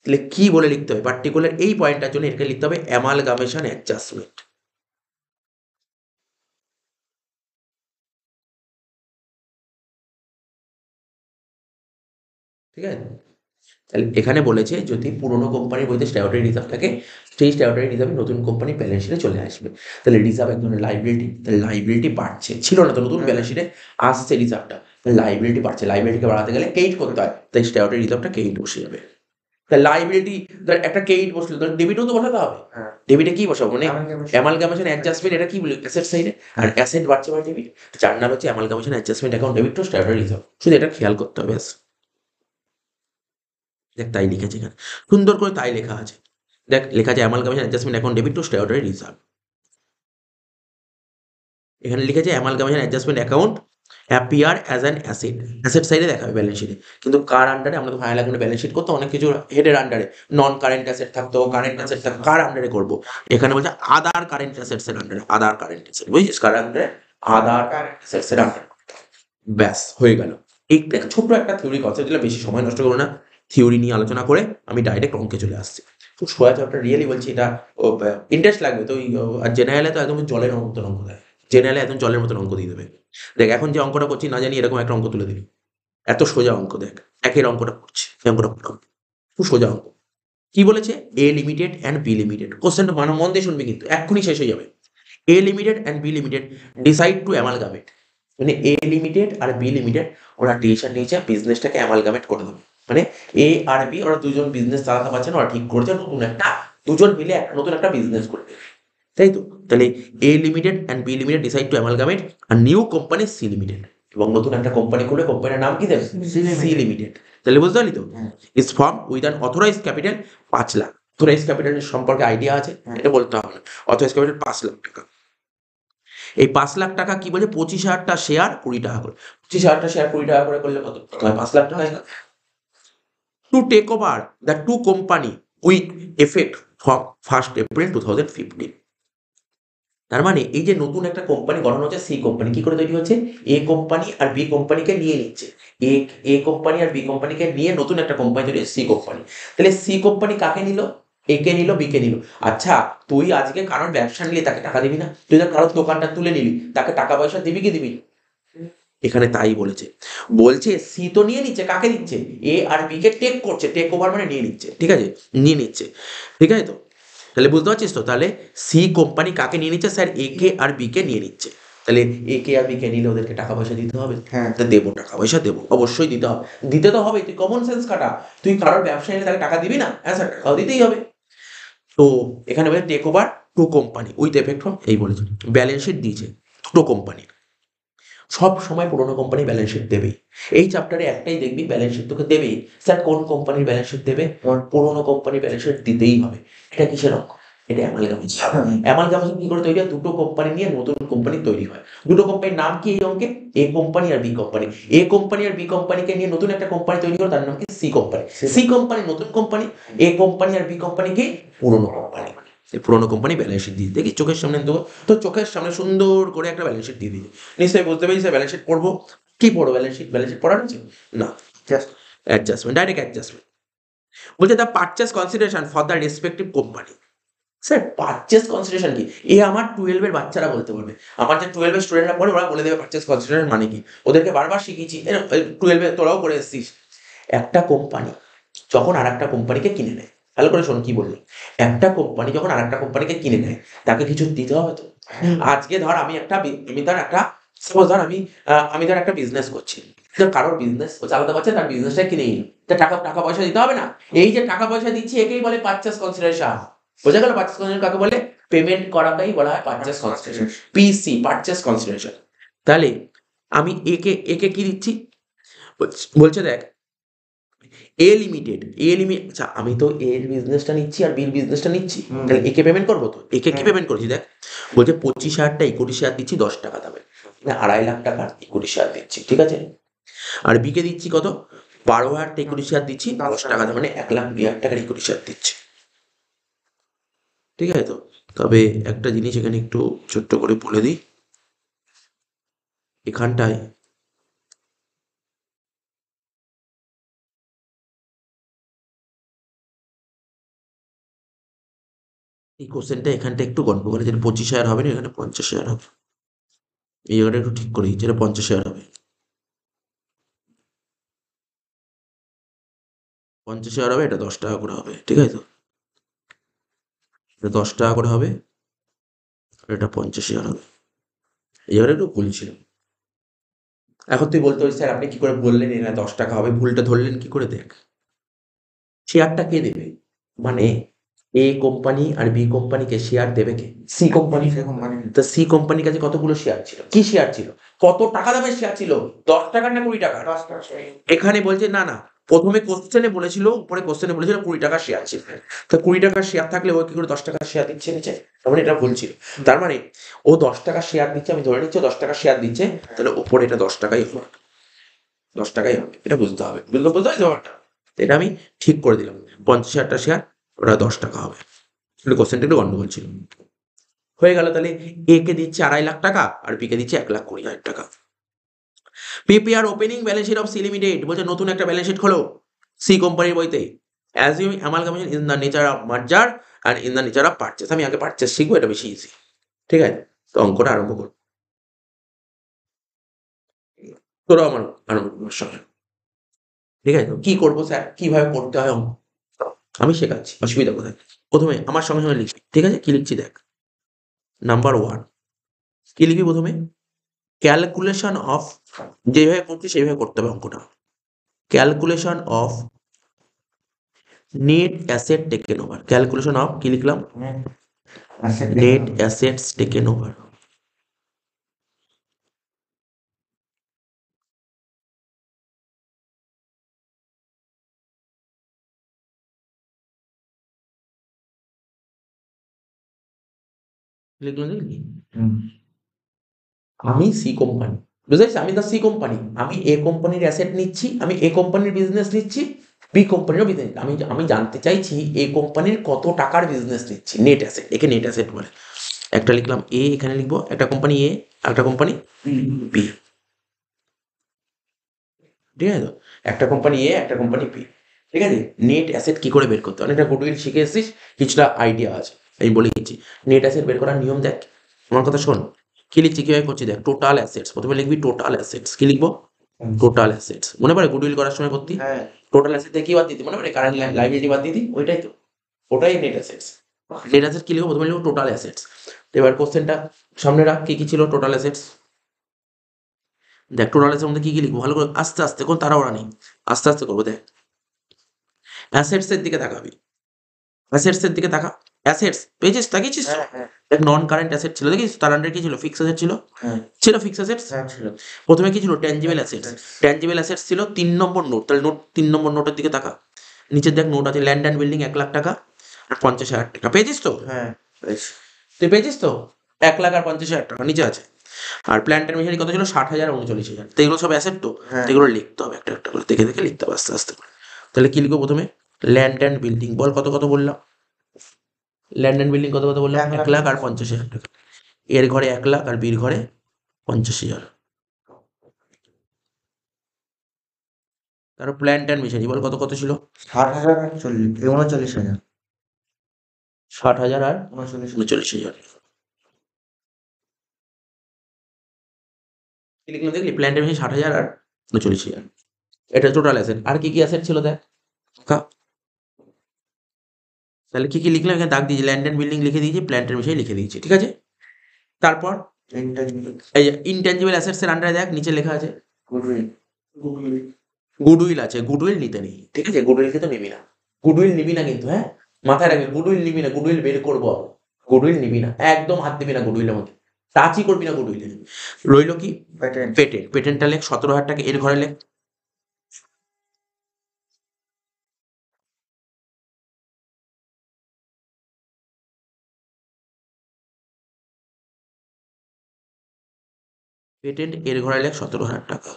তাহলে কি বলে লিখতে হবে পার্টিকুলার এই পয়েন্টটার জন্য, এটাকে লিখতে হবে অ্যামালগামেশন অ্যাডজাস্টমেন্ট। ঠিক আছে, তাহলে এখানে বলেছে যদি পুরোনো কোম্পানির বইতে স্ট্যাটিউটরি রিজার্ভ থাকে, সেই স্ট্যাটিউটরি রিজার্ভ নতুন কোম্পানির ব্যালেন্স শিটে চলে আসবে। তাহলে রিজার্ভ এক ধরনের লাইবিলিটি, তাহলে লাইবিলিটি বাড়ছে, ছিল না তো, নতুন ব্যালেন্স শিটে আসছে রিজার্ভটা, লাইবিলিটি বাড়ছে, লাইবিলিটিকে বাড়াতে গেলে ক্রেডিট করতে হয়, তাই স্ট্যাটিউটরি রিজার্ভটা ক্রেডিট বসে যাবে। তাহলে লাইবিলিটি ধর একটা ক্রেডিট বসলো, তাহলে ডেবিটও তো বসাতে হবে। ডেবিটে কি বসাবো মানে অ্যামালগামেশন অ্যাডজাস্টমেন্ট, এটা কি বলি অ্যাসেট সাইডে, আর অ্যাসেট বাড়ছে বা ডেবিট, যার নাম হচ্ছে amalgamation adjustment account debit to statutory reserve, শুধু এটা খেয়াল করতে হবে ব্যাস। দেখ তাই লিখেছে এখানে, সুন্দর করে তাই লেখা আছে, দেখ লেখা আছে amalgamation adjustment account debit to statutory reserve, এখানে লিখেছে amalgamation adjustment account appear as an asset, asset সাইডে দেখাবে ব্যালেন্স শিটে, কিন্তু কার আন্ডারে, আমরা তো ফাইনাল অ্যাকাউন্টে ব্যালেন্স শিট করতে অনেক কিছু হেডের আন্ডারে, নন কারেন্ট অ্যাসেট থাকতো, কারেন্ট অ্যাসেট থাকতো, কার আন্ডারে করবো, এখানে বলছে আদার কারেন্ট অ্যাসেটস এর আন্ডারে, আদার কারেন্ট অ্যাসেট, বুঝছিস, কার আন্ডারে, আদার কারেন্ট অ্যাসেটস এর আন্ডারে, ব্যাস হয়ে গেল। এইটা ছোট্ট একটা থিওরি কনসেপ্ট, দিলে বেশি সময় নষ্ট করবো না, থিওরি নিয়ে আলোচনা করে আমি ডাইরেক্ট অঙ্কে চলে আসছি। খুব সোজা চ্যাপ্টার, রিয়েলি বলছি, এটা ইন্টারেস্ট লাগবে তো, আর জেনারেলে তো একদম জলের মতন অঙ্ক দেয়, জেনারেলে একদম জলের মতন অঙ্ক দিয়ে দেবে। দেখ এখন যে অঙ্কটা করছি না জানি এরকম একটা অঙ্ক তুলে দিবি, এত সোজা অঙ্ক, দেখ একের অঙ্কটা করছি, এই অঙ্কটা করলাম, খুব সোজা অঙ্ক। কি বলেছে, A limited and B limited, কোশ্চেনটা মন দিয়ে শুনবি কিন্তু এক্ষুনি শেষ হয়ে যাবে। A limited and B limited decide to amalgamate, মানে এ লিমিটেড আর বি লিমিটেড ওরা ডিসিশন নিয়েছে বিজনেসটাকে অ্যামালগামেট করে দেবে, মানে এ আর বি ওরা দুজন বিজনেস চালাতে পারছে না, ওরা ঠিক করেছে নতুন একটা, দুজন মিলে নতুন একটা বিজনেস করবে, তাই তো। তাহলে A limited and B limited decide to amalgamate আর নিউ কোম্পানি সি লিমিটেড, এবং নতুন একটা কোম্পানি খুলে কোম্পানির নাম কি দেবে, সি লিমিটেড। তাহলে বুঝতে পারলি তো, is form with an authorise capital 5 lakh, authorise ক্যাপিটালের সম্পর্কে আইডিয়া আছে, এটা বলতে হবে না, অথরাইজ ক্যাপিটাল 5 লাখ টাকা। এই 5 লাখ টাকা কি বলে, 25,000টা শেয়ার 20 টাকা করে, 25,000টা শেয়ার 20 টাকা করে করলে কত, 5 লাখ টাকা। To take over the two company with effect from 1 April 2015, তার মানে এই যে নতুন একটা কোম্পানি গঠন হচ্ছে, সি কোম্পানি কি করে তৈরি হচ্ছে, এ কোম্পানি আর বি কোম্পানিকে নিয়ে নিচ্ছে, এ কোম্পানি আর বি কোম্পানিকে নিয়ে নতুন একটা কোম্পানি তৈরি হচ্ছে, সি কোম্পানি। তাহলে সি কোম্পানি কাকে নিল, এ কে নিল, বি কে নিল। আচ্ছা তুই আজকে কারোর ব্যবসা নিলি তাকে টাকা দিবি না, তুই ধর কারোর দোকানটা তুলে নিলি তাকে টাকা পয়সা দিবি কি দিবি, এখানে তাই বলেছে, বলছে সি তো নিয়ে নিচ্ছে, কাকে দিচ্ছে, এ আর বি কে টেক করছে, টেক ওভার মানে নিয়ে নিচ্ছে, ঠিক আছে, নিয়ে নিচ্ছে, ঠিক আছে তো। তাহলে বুঝতে পারছিস তো, তাহলে সি কোম্পানি কাকে নিয়ে নিচ্ছে, স্যার এ কে আর বি কে নিয়ে নিচ্ছে, তাহলে এ কে আর বি কে নিলে ওদেরকে টাকা পয়সা দিতে হবে, হ্যাঁ তা দেবো, টাকা পয়সা দেবো, অবশ্যই দিতে হবে, দিতে তো হবে, তুই কমন সেন্স খাটা, তুই কারোর ব্যবসা নিলে তাকে টাকা দিবি না, হ্যাঁ স্যার টাকাও দিতেই হবে। তো এখানে বলে take over two company with effect from, এই বলেছে ব্যালেন্স শিট দিয়েছে দুটো কোম্পানি, সব সময় পুরোনো কোম্পানি ব্যালেন্স শিট দেবেই, এই চ্যাপ্টারে একটাই দেখবি ব্যালেন্স শিট তোকে দেবেই, স্যার কোন কোম্পানির ব্যালেন্স শিট দেবে, পুরোনো কোম্পানির ব্যালেন্স শিট দিতেই হবে। এটা কিসের অঙ্ক, এটা অ্যামালগামেশন। অ্যামালগামেশন কি করে তৈরি হয়, দুটো কোম্পানি নিয়ে নতুন কোম্পানি তৈরি হয়, দুটো কোম্পানির নাম কি এই অঙ্কে, এ কোম্পানি আর বি কোম্পানি, এ কোম্পানি আর বি কোম্পানিকে নিয়ে নতুন একটা কোম্পানি তৈরি করে, তার নাম কি সি কোম্পানি, সি কোম্পানি নতুন কোম্পানি, এ কোম্পানি আর বি কোম্পানি কি পুরোনো কোম্পানি, পুরোনো কোম্পানি ব্যালেন্স শিট দিয়ে দেখি চোখের সামনে দেবো, তো চোখের সামনে সুন্দর করে একটা ব্যালেন্স শিট দিয়ে দিই, নিশ্চয়ই বুঝতে পেরেছি ব্যালেন্স শিট পড়বো, কি পড়বো ব্যালেন্স শিট পড়ার আছে না, জাস্ট অ্যাডজাস্টমেন্ট, ডাইরেক্ট অ্যাডজাস্টমেন্ট। বলছে the purchase consideration for the respective company, sir purchase consideration কি, এ আমার 12-এর বাচ্চারা বলতে পারবে, আমার যে 12-এর স্টুডেন্টরা পড়ে ওরা বলে দেবে পারচেস কনসিডারেশন মানে কি, ওদেরকে বারবার শিখিয়েছি, 12-এ তোরাও করে এসেছিস। একটা কোম্পানি যখন আর একটা কোম্পানিকে কিনে নেয়, ভালো করে শোন কি বললি। একটা কোম্পানি যখন আরেকটা কোম্পানিকে কিনে নেয়, তাকে কিছু দিতে হবে তো। আজকে ধর আমি ধর একটা সাপোজ ধর আমি ধর একটা বিজনেস করছি। তো কারোর বিজনেস ও চালাতে পারছে, তার বিজনেসটা কিনে নিল। তো টাকা পয়সা দিতে হবে না? এই যে টাকা পয়সা দিচ্ছি একেই বলে পারচেজ কনসিডারেশন। বোঝা গেল? পারচেজ কনসিডারেশন কাকে বলে? পেমেন্ট করাটাই বলা হয় পারচেজ কনসিডারেশন। পিসি, পারচেজ কনসিডারেশন। তাহলে আমি একে কি দিচ্ছি? বলছে দেখ, এ লিমিটেড, আচ্ছা আমি তো এর বিজনেসটা নিচ্ছি আর বির বিজনেসটা নিচ্ছি, তাহলে একে পেমেন্ট করবো তো। একে কি পেমেন্ট করছি দেখ, বলছে 25,000টা ইকুইটি শেয়ার দিচ্ছি 10 টাকা দামে, মানে 2.5 লাখ টাকার ইকুইটি শেয়ার দিচ্ছি, ঠিক আছে। আর বিকে দিচ্ছি কত? 12,000টা ইকুইটি শেয়ার দিচ্ছি 10 টাকা দামে, মানে 1,20,000 টাকার ইকুইটি শেয়ার দিচ্ছি, ঠিক আছে তো। তবে একটা জিনিস এখানে একটু ছোট্ট করে বলে দিই, এখানটায় এই কোশ্চেনটা এখানটা একটু গন্ডগোল, যেটা 25,000 হবে না, এখানে 50,000 হবে। এই জায়গাটা একটু ঠিক করে দিচ্ছি, এটা 50,000 হবে। 50,000 হবে, এটা 10 টাকা করে হবে, ঠিক আছে তো। এটা 10 টাকা করে হবে, আর এটা 50,000 হবে। এই জায়গাটা একটু ভুল ছিল। এখন তুই বলতে পারিস, স্যার আপনি কি করে বললেন এটা 10 টাকা হবে, ভুলটা ধরলেন কি করে? দেখ, শেয়ারটা কে দেবে? মানে এ কোম্পানি আর বি কোম্পানিকে শেয়ার দেবে কে? C company. তো সি কোম্পানির কাছে কতগুলো শেয়ার ছিল, কি শেয়ার ছিল, কত টাকা দামের শেয়ার ছিল? 10 টাকার না 20 টাকার? এখানে বলছে না না, প্রথমে কোশ্চেনে বলেছিল, উপরে কোশ্চেনে বলেছিল 20 টাকার শেয়ার ছিল। তো 20 টাকার শেয়ার থাকলে ও কি করে 10 টাকার শেয়ার দিচ্ছে নিচে? তার মানে এটা ভুল ছিল। তার মানে ও 10 টাকার শেয়ার দিচ্ছে, আমি ধরে নিচ্ছি 10 টাকার শেয়ার দিচ্ছে, তাহলে উপরে এটা 10 টাকাই হবে, 10 টাকাই হবে, এটা বুঝতে হবে। বুঝতে হয় ব্যাপারটা? তো এটা আমি ঠিক করে দিলাম, 50,000টা শেয়ার, ওটা 10 টাকা হবে। কিন্তু কোশ্চেনটা একটু গন্ডগোল ছিল। হয়ে গেল, তাহলে এ কে দিচ্ছে 2.5 লাখ টাকা আর বি কে দিচ্ছে 1,20,000 টাকা। Prepare opening balance sheet of C limited, বলছে নতুন একটা ব্যালেন্স শিট খোলো সি কোম্পানির বইতে। Assume amalgamation in the nature of merger and in the nature of purchase. আমি আগে পারচেস শিখবো, এটা বেশি ইজি, ঠিক আছে। তো অঙ্কটা আরম্ভ করবো, তোরাও আরম্ভ করবো সঙ্গে, ঠিক আছে। তো কি করবো স্যার, কিভাবে করতে হয় অঙ্ক আমি শেখাচ্ছি, অসুবিধা কোথায়? প্রথমে আমার সঙ্গে সঙ্গে লিখবি, ঠিক আছে। কি লিখছি দেখ, নাম্বার 1 কি লিখবি প্রথমে? ক্যালকুলেশন অফ, যেভাবে করছি সেইভাবে করতে হবে অঙ্কটা। Calculation of net asset taken over, calculation of কি লিখলাম? Net assets taken over. লিখলাম, দেখলি? আমি সি কোম্পানি, বুঝতে পারছিস? আমি দ্য সি কোম্পানি, আমি এ কোম্পানির অ্যাসেট নিচ্ছি, আমি এ কোম্পানির বিজনেস নিচ্ছি, বি কোম্পানিরও বিজনেস। আমি আমি জানতে চাইছি এ কোম্পানির কত টাকার বিজনেস নিচ্ছি, নেট অ্যাসেট, একে নেট অ্যাসেট বলে। একটা লিখলাম এ, এখানে লিখবো একটা কোম্পানি এ, একটা কোম্পানি বি, ঠিক আছে তো। একটা কোম্পানি এ, একটা কোম্পানি বি, ঠিক আছে। নেট অ্যাসেট কি করে বের করতে হয়, অনেকটা গুডউইল শিখে এসেছিস, কিছুটা আইডিয়া আছে, আমি বলে দিচ্ছি। নেট অ্যাসেট বের করার নিয়ম দেখ, আমার কথা শোন। কি লিখছি, কিভাবে করছি দেখ। টোটাল অ্যাসেটস, প্রথমে লিখবি টোটাল অ্যাসেটস। কি লিখবো? Total assets. মনে পড়ে গুডউইল করার সময় করতি? টোটাল অ্যাসেট থেকে কি বাদ দিতি, মনে পড়ে? কারেন্ট লাইবিলিটি বাদ দিতি, ওইটাই তো, ওটাই নেট অ্যাসেটস। নেট অ্যাসেট কি লিখবো? প্রথমে লিখবো টোটাল অ্যাসেটস। এবার কোশ্চেনটা সামনে রাখ, কি কি ছিল টোটাল অ্যাসেটস। দেখ টোটাল অ্যাসেটের মধ্যে কি কি লিখবো, ভালো করে আস্তে আস্তে, কোন তাড়াহুড়া নেই, আস্তে আস্তে করবো। দেখ অ্যাসেটস এর দিকে তাকাবি, অ্যাসেটস এর দিকে তাকা। অ্যাসেটস পেয়েছিস, তাকিয়েছিস তো? দেখ নন কারেন্ট অ্যাসেট ছিল, দেখিস তার আন্ডারে কি ছিল? ফিক্স অ্যাসেট ছিল, ছিল ফিক্স অ্যাসেটস। প্রথমে কি ছিল? Tangible assets. ট্যানজিবল অ্যাসেটস ছিল 3 নম্বর নোট, তাহলে নোট 3 নম্বর নোটের দিকে তাকা। নিচের দেখ নোট আছে, ল্যান্ড অ্যান্ড বিল্ডিং 1,00,000 টাকা আর 50,000 টাকা, পেয়েছিস তো? তুই পেয়েছিস তো? 1,00,000 আর 50,000 টাকা নিচে আছে। আর প্ল্যান্ট অ্যান্ড মেশিনারি কত ছিল? 60,000 আর 39,000। তো এগুলো সব অ্যাসেট তো, তো এগুলো লিখতে হবে একটা একটা করে, দেখে দেখে লিখতে হবে আস্তে আস্তে করে। তাহলে কি লিখবো প্রথমে? ল্যান্ড অ্যান্ড বিল্ডিং, বল কত কত বললাম? ল্যান্ড অ্যান্ড বিল্ডিং কত কত বললাম? 1,00,000 আর 50,000 টাকা। এর ঘরে 1,00,000 আর বির ঘরে 50,000। তারপর প্ল্যান্ট অ্যান্ড মেশিনারি বল কত কত ছিল? 60,000 আর 39,000। কি লিখলাম দেখলি? প্ল্যান্ট অ্যান্ড মেশিনারি 60,000 আর 39,000, এটা টোটাল অ্যাসেট। আর কি কি অ্যাসেট ছিল দেখ। তাহলে কি কি লিখলাম এখানে দাগ দিয়েছি, ল্যান্ড অ্যান্ড বিল্ডিং লিখে দিয়েছি, প্ল্যান্টের বিষয়ে লিখে দিয়েছি, ঠিক আছে। তারপর এই যে ইনট্যাঞ্জিবল অ্যাসেটস এর আন্ডারে দেখ নিচে লেখা আছে গুডউইল আছে, গুডউইল নিতে নেই, ঠিক আছে, গুডউইল কিন্তু নিবি না, গুডউইল নিবি না কিন্তু, হ্যাঁ মাথায় রাখবি, গুডউইল নিবি না, গুডউইল বের করবো, গুডউইল নিবি না, একদম হাত দিবি না গুডউইলের মধ্যে, টাচই করবি না গুডউইলে। রইলো কি পেটেন্ট, পেটেন্টটা লেখ 17,000 টাকা, এর ঘরে লেখ পেটেন্ট, এর ঘরে লেখ 17,000 টাকা,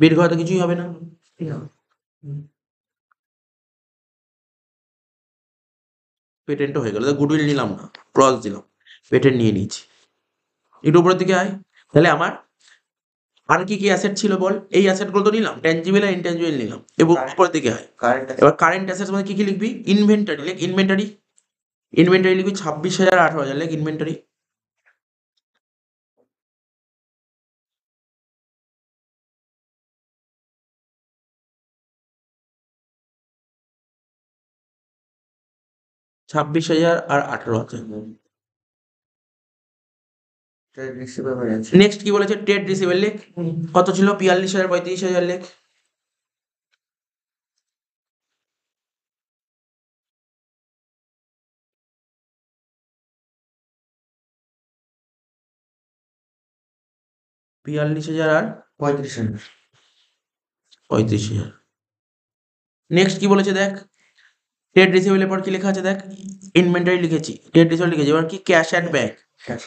বের ঘরে তো কিছুই হবে না, পেটেন্টও হয়ে গেল, গুডউইল নিলাম না, ক্রস দিলাম, পেটেন্ট নিয়ে নিয়েছি। একটু উপরের দিকে আয়, তাহলে আমার আর কি কি অ্যাসেট ছিল বল, এই অ্যাসেটগুলো তো নিলাম, ট্যানজিবল আর ইনট্যানজিবল নিলাম, এবং উপরের দিকে আয়, এবার কারেন্ট অ্যাসেটস মানে কি কি লিখবি, ইনভেন্টরি লেখ, ইনভেন্টরি, ইনভেন্টরি লিখবি 26,000 18,000 লেখ ইনভেন্টরি, ছাব্বিশ হাজার আর 18,000। নেক্সট কি বলেছে, ট্রেড রিসিভেবল লেখ, কত ছিল 42,000 35,000 লেখ, বিয়াল্লিশ হাজার আর 35,000। নেক্সট কি বলেছে দেখ, ট্রেড রিসিভেবলের পর কি লেখা আছে দেখ, ইনভেন্টরি লিখেছি, ট্রেড রিসিভেবল লিখেছি, এবার কি ক্যাশ অ্যাট ব্যাংক,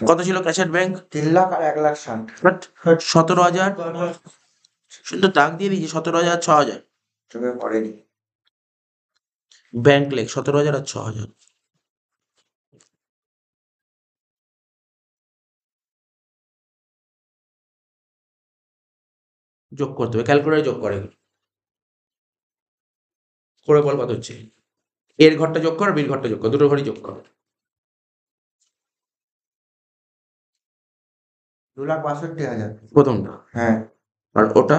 কত ছিল ক্যাশ অ্যাট ব্যাংক 3 লাখ আর 1,60,000। 17,000, শুধু দাগ দিয়ে দিয়েছি 17,000 6,000, চোখে পড়েনি। ব্যাংক লেখ 17,000 আর 6,000, যোগ করতে হবে, ক্যালকুলেটরে যোগ করে করে বল কত হচ্ছে, এর ঘরটা যোগ কর, বির ঘরটা যোগ কর, দুটো ঘরই যোগ কর, 2,62,000। প্রথমটা, হ্যাঁ, আর ওটা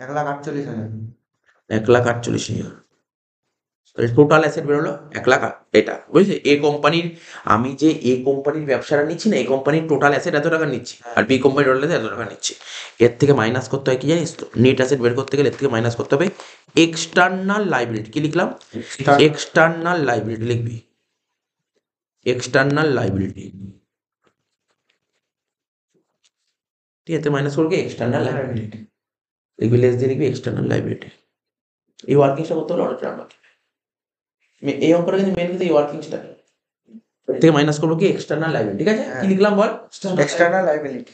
1,48,000। 1,48,000, টোটাল অ্যাসেট বেরোলো 1,00,000, এটা বুঝলি, এ কোম্পানির, আমি যে এ কোম্পানির ব্যবসাটা নিচ্ছি না, এই কোম্পানির টোটাল অ্যাসেট এত টাকা নিচ্ছি, আর বি কোম্পানির টোটাল অ্যাসেট এত টাকা নিচ্ছি, এর থেকে মাইনাস করতে হয় কি জানিস তো, নেট অ্যাসেট বের করতে গেলে এর থেকে মাইনাস করতে হবে এক্সটার্নাল লাইবিলিটি, কি লিখলাম, এক্সটার্নাল লাইবিলিটি লিখবি, এক্সটার্নাল লাইবিলিটি, ঠিক আছে, মাইনাস করবি এক্সটার্নাল লাইবিলিটি, লিখবি লেস দিয়ে লিখবি এক্সটার্নাল লাইবিলিটি, এই ওয়ার্কিংসটা করতে হলে অনেক টাকা, এই অঙ্কটা কিন্তু মেন কিন্তু এই ওয়ার্কিংসটা থেকে মাইনাস করবো কি এক্সটার্নাল লাইবিলিটি, ঠিক আছে, কি লিখলাম বল, এক্সটার্নাল লায়াবিলিটি।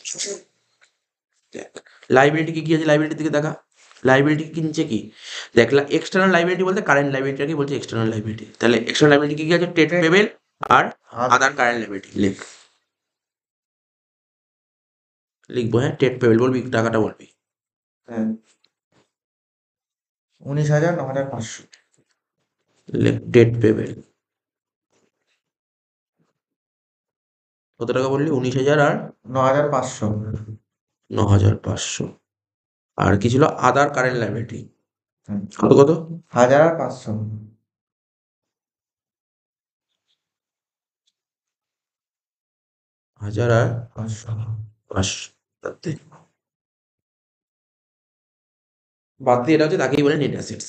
লাইবিলিটি কি আছে, লাইবিলিটি দিকে দেখা, লাইবিলিটি কিনছে কি, দেখ এক্সটার্নাল লাইবিলিটি বলতে কারেন্ট লাইবিলিটিকে বলছে এক্সটার্নাল লাইবিলিটি, তাহলে এক্সটার্নাল লাইবিলিটি কি আছে, ট্রেড পেবেল আর আদার কারেন্ট লাইবিলিটি, লিখবো, হ্যাঁ ট্রেড পেবেল বলবি, টাকাটা বলবি, হ্যাঁ, 19,000 9,500। ট্রেড পেবেল কত টাকা বললি, 19,000 আর 9,500। 9,500, আর কি ছিল আদার কারেন্ট লাইবিলিটি, কত কত 1,000 আর 500। 1,000 আর 500। 500, বাদ দিয়ে এটা হচ্ছে, তাকেই বলে নেট অ্যাসেটস,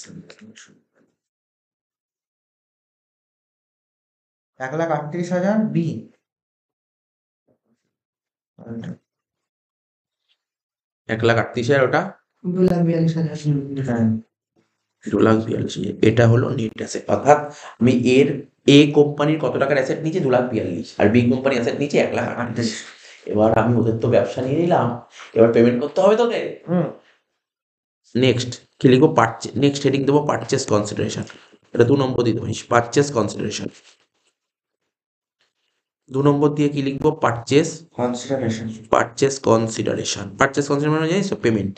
1,38,000 বি। 1,38,000, ওটা 2,42,000। হ্যাঁ, 2,42,000, এটা হলো নেট অ্যাসেট, অর্থাৎ আমি এ কোম্পানির কত টাকার অ্যাসেট নিচ্ছি 2,42,000, আর বি কোম্পানি অ্যাসেট নিচ্ছে 1,38,000, এবার আমি ওদের তো ব্যবসা নিয়ে নিলাম, এবার পেমেন্ট করতে হবে তোদের, নেক্সট কি লিখবো, নেক্সট হেডিং দেবো পারচেস কনসিডারেশন, এটা 2 নম্বর দিয়ে দেবো, পারচেস কনসিডারেশন, 2 নম্বর দিয়ে কি লিখবো, পারচেস কনসিডারেশন। কনসিডারেশন মানে জানিস পেমেন্ট,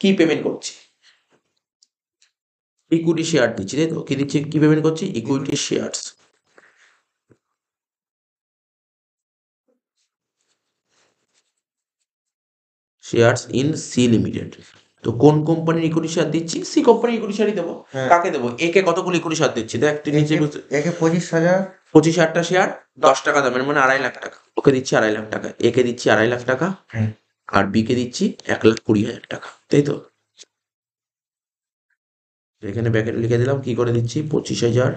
কি পেমেন্ট করছি, ইকুইটি শেয়ার দিচ্ছি, তাই তো, কি দিচ্ছি, কি পেমেন্ট করছি, equity shares, shares in C limited. তো কোন কোম্পানির ইকুইটি শেয়ার দিচ্ছি? সি কোম্পানির ইকুইটি শেয়ারই দেবো। হ্যাঁ। কাকে দেবো? একে কতগুলো ইকুইটি শেয়ার দিচ্ছি? দেখ তুই নিচে একে 25,000। 25,000টা শেয়ার 10 টাকা দামের, মানে 2.5 লাখ টাকা। ওকে দিচ্ছি 2.5 লাখ টাকা, একে দিচ্ছি 2.5 লাখ টাকা, হ্যাঁ। আর বি কে দিচ্ছি 1,20,000 টাকা, তাই তো? এখানে ব্যাকেট লিখে দিলাম, কি করে দিচ্ছি? 25,000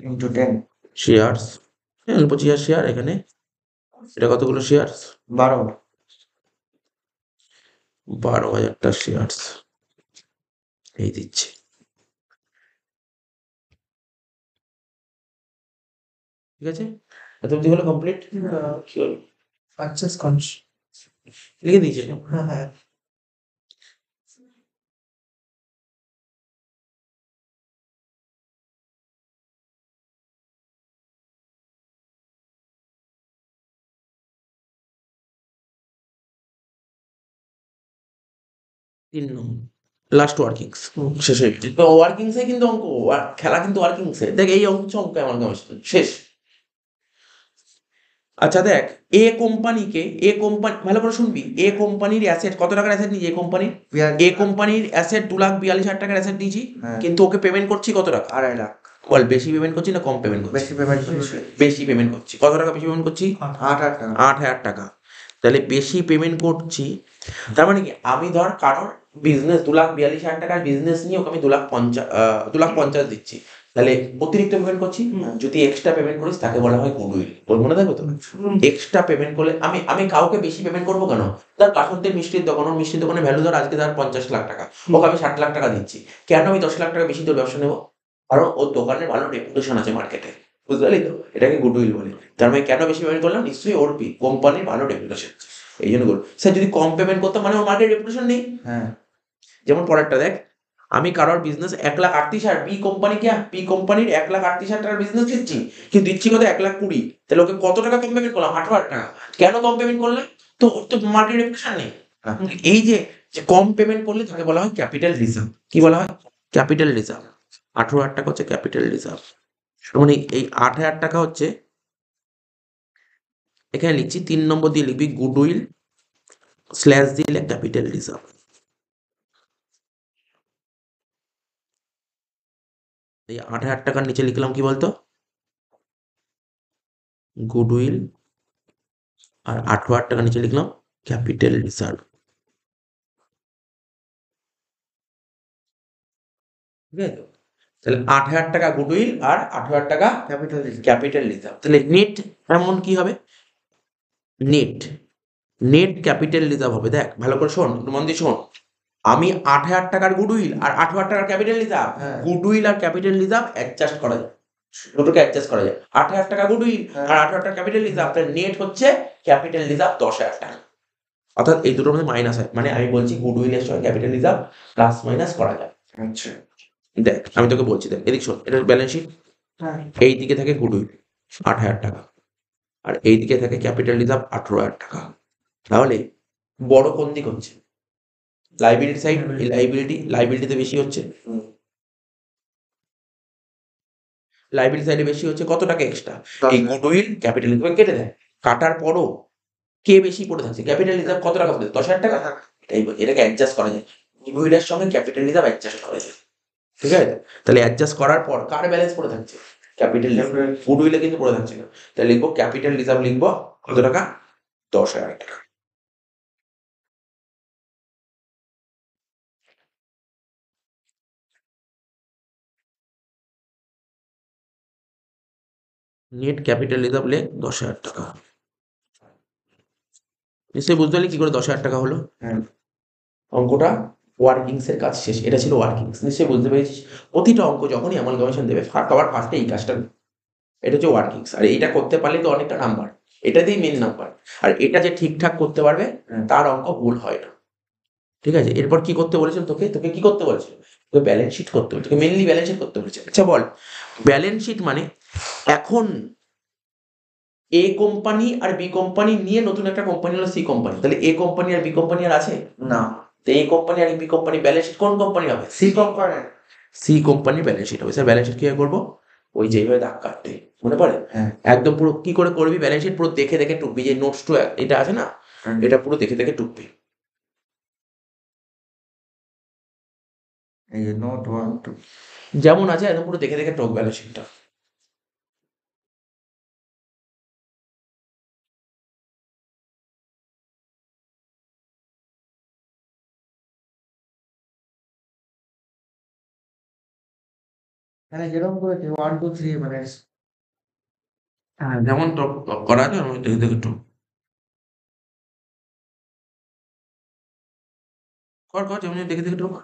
ইন্টু 10। শেয়ারস, 25,000 শেয়ার এখানে, এটা কতগুলো শেয়ার? 12। 12,000টা শেয়ারস এই দিচ্ছি। ঠিক আছে, এত অব্দি হলো কমপ্লিট। কি হলো? পারচেস কন্স। লিখে দিয়েছি। হ্যাঁ হ্যাঁ। 3 নম্বর লাস্ট ওয়ার্কিংস শেষ হয়ে গেছে। তো ওয়ার্কিংসে কিন্তু অঙ্ক, খেলা কিন্তু ওয়ার্কিংসে। দেখ এই অঙ্ক অঙ্ক আমার শেষ। আচ্ছা দেখ, এ কোম্পানিকে, এ কোম্পানি ভালো করে শুনবি, এ কোম্পানির অ্যাসেট কত টাকার অ্যাসেট নিয়েছি? এ কোম্পানির অ্যাসেট 2,42,000 টাকার অ্যাসেট দিয়েছি, হ্যাঁ। কিন্তু ওকে পেমেন্ট করছি কত টাকা? 2.5 লাখ। বল, বেশি পেমেন্ট করছি না কম পেমেন্ট করছি? বেশি পেমেন্ট করছি। বেশি পেমেন্ট করছি। কত টাকা বেশি পেমেন্ট করছি? 8,000 টাকা। 8,000 টাকা। তাহলে বেশি পেমেন্ট করছি, তার মানে কি? আমি ধর কারোর বিজনেস 2,42,000 টাকার বিজনেস নিয়ে ওকে আমি 2,50,000 দিচ্ছি, তাহলে অতিরিক্ত পেমেন্ট করছি। যদি এক্সট্রা পেমেন্ট করিস তাকে বলা হয় গুডউইল। ওর মনে থাকবে তো? এক্সট্রা পেমেন্ট করলে আমি কাউকে বেশি পেমেন্ট করবো কেন? তার কাঠন্তের মিষ্টির দোকান, ওর মিষ্টির দোকানের ভ্যালু ধর আজকে ধর 50 লাখ টাকা, ওকে আমি 60 লাখ টাকা দিচ্ছি। কেন আমি 10 লাখ টাকা বেশি তোর ব্যবসা নেবো? কারণ ওর দোকানের ভালো রেপুটেশন আছে মার্কেটে, বুঝতে পারলি তো? এটাকে গুডউইল বলে। তার মানে কেন বেশি পেমেন্ট করলাম? নিশ্চয়ই ওর কোম্পানির ভালো রেপুটেশন, এই জন্য বল। স্যার যদি কম পেমেন্ট করতাম, মানে ওর মার্কেট রেপুটেশন নেই। হ্যাঁ। যেমন পরেরটা দেখ, আমি কারোর বিজনেস 1,38,000, বি কোম্পানির 1,38,000 টাকার বিজনেস দিচ্ছি, কিন্তু দিচ্ছি কত? 1,20,000। তাহলে ওকে কত টাকা কম পেমেন্ট করলাম? 18,000 টাকা। কেন কম পেমেন্ট করলাম? তো ওর তো মার্কেট রেপুটেশন নেই। এই যে কম পেমেন্ট করলে তাকে বলা হয় ক্যাপিটাল রিজার্ভ। কি বলা হয়? Capital reserve. 18,000 টাকা হচ্ছে ক্যাপিটাল রিজার্ভ। মানে এই 8,000 টাকা হচ্ছে, এখানে লিখছি 3 নম্বর দিয়ে লিখবি গুডউইল স্ল্যাশ দিলে ক্যাপিটাল রিজার্ভ। এই 8,000 টাকার নিচে লিখলাম কি বলতো? গুডউইল। আর 18,000 টাকার নিচে লিখলাম ক্যাপিটাল রিজার্ভ। ঠিক আছে, তাহলে 8,000 টাকা গুডউইল আর 18,000 টাকা ক্যাপিটাল রিজার্ভ। তাহলে নেট এমন কি হবে? নেট ক্যাপিটাল রিজার্ভ হবে। দেখ ভালো করে শোন, মন দিয়ে শোন। আমি 8,000 টাকার গুডউইল আর 18,000 টাকার ক্যাপিটাল রিজার্ভ, গুডউইল আর ক্যাপিটাল রিজার্ভ অ্যাডজাস্ট করা যায়, দুটোকে অ্যাডজাস্ট করা যায়। 8,000 টাকা গুডউইল আর 18,000 টাকা ক্যাপিটাল রিজার্ভ, তাহলে নেট হচ্ছে ক্যাপিটাল রিজার্ভ 10,000 টাকা। অর্থাৎ এই দুটোর মধ্যে মাইনাস হয়, মানে আমি বলছি গুডউইলের সঙ্গে ক্যাপিটাল রিজার্ভ প্লাস মাইনাস করা যায়। আচ্ছা দেখ আমি তোকে বলছি, দেখ এদিক শোন, এটা ব্যালেন্স শিট। এই দিকে থাকে গুডউইল 8,000 টাকা, আর এই দিকে থাকে ক্যাপিটাল রিজার্ভ 18,000 টাকা। তাহলে বড় কোন দিক হচ্ছে? Liability side. এই লাইবিলিটিতে বেশি হচ্ছে, লাইবিলিটি সাইডে বেশি হচ্ছে। কত টাকা এক্সট্রা? এই গুডউইল ক্যাপিটাল রিজার্ভ কেটে দেয়, কাটার পরও কে বেশি পড়ে থাকছে? ক্যাপিটাল রিজার্ভ কত টাকা পড়ে? 10,000 টাকা। এটাকে অ্যাডজাস্ট করা যায়, গুডউইলের সঙ্গে ক্যাপিটাল রিজার্ভ অ্যাডজাস্ট করা যায়। ঠিক আছে, তাহলে অ্যাডজাস্ট করার পর কার ব্যালেন্স পড়ে থাকছে? Capital reserve. গুডউইলে কিন্তু পড়ে থাকছে না। তাহলে লিখবো ক্যাপিটাল রিজার্ভ, লিখবো কত টাকা? 10,000 টাকা। নেট ক্যাপিটাল রিজার্ভ লেখ 10,000 টাকা। নিশ্চয়ই বুঝতে পারলি কি করে 10,000 টাকা হলো? অঙ্কটা ওয়ার্কিংস এর কাজ শেষ। এটা ছিল ওয়ার্কিংস, নিশ্চয়ই বুঝতে পেরেছিস। প্রতিটা অঙ্ক যখনই অ্যামালগামেশন দেবে সবার ফার্স্টে এই কাজটা, এটা হচ্ছে ওয়ার্কিংস। আর এইটা করতে পারলে তো অনেকটা নাম্বার, এটাতেই মেন নাম্বার। আর এটা যে ঠিকঠাক করতে পারবে তার অঙ্ক ভুল হয় না। ঠিক আছে, এরপর কি করতে বলেছিল তোকে? তোকে কি করতে বলেছিল? তোকে ব্যালেন্স শিট করতে বলেছে, তোকে মেনলি ব্যালেন্স শিট করতে বলেছে। আচ্ছা বল, ব্যালেন্স শিট মানে এখন এ কোম্পানি আর বি কোম্পানি নিয়ে নতুন একটা কোম্পানি হলো সি কোম্পানি, তাহলে এ কোম্পানি আর বি কোম্পানি আর আছে না। তো এ কোম্পানি আর বি কোম্পানি ব্যালেন্স শিট কোন কোম্পানি হবে? C company. সি কোম্পানির ব্যালেন্স শিট হবে। স্যার ব্যালেন্স শিট কিভাবে করবো? ওই যেভাবে দাগ কাটতে মনে পড়ে, একদম পুরো কি করে করবি ব্যালেন্স শিট? পুরো দেখে দেখে টুকবি, যে নোটস টু এটা আছে না, এটা পুরো দেখে দেখে টুকবি। এই যে নোট 1 2 যেমন আছে একদম পুরো দেখে দেখে টক ব্যালেন্স শিটটা। মানে যেরকম করেছে 1 2 3 মানে হ্যাঁ, যেমন টক করা আছে ওরকম দেখে দেখে টক কর কর, যেমন দেখে দেখে টক।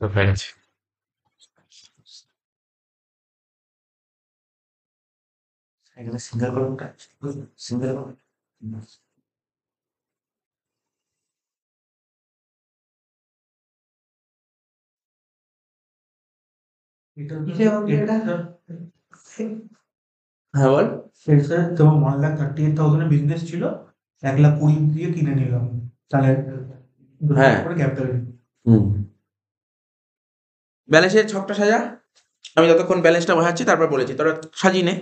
তো পেরেছি। এখানে সিঙ্গেল কলমটা সিঙ্গেল কলম কিসে হবে এটা হ্যাঁ বল। স্যার তোমার 1,38,000 এর বিজনেস ছিল, 1,20,000 দিয়ে কিনে নিলাম, তাহলে হ্যাঁ। করে ক্যাপিটাল। হুম, ব্যালেন্সের ছকটা সাজা। আমি যতক্ষণ ব্যালেন্সটা বোঝাচ্ছি তারপর বলেছি, তোরা সাজিয়ে নে।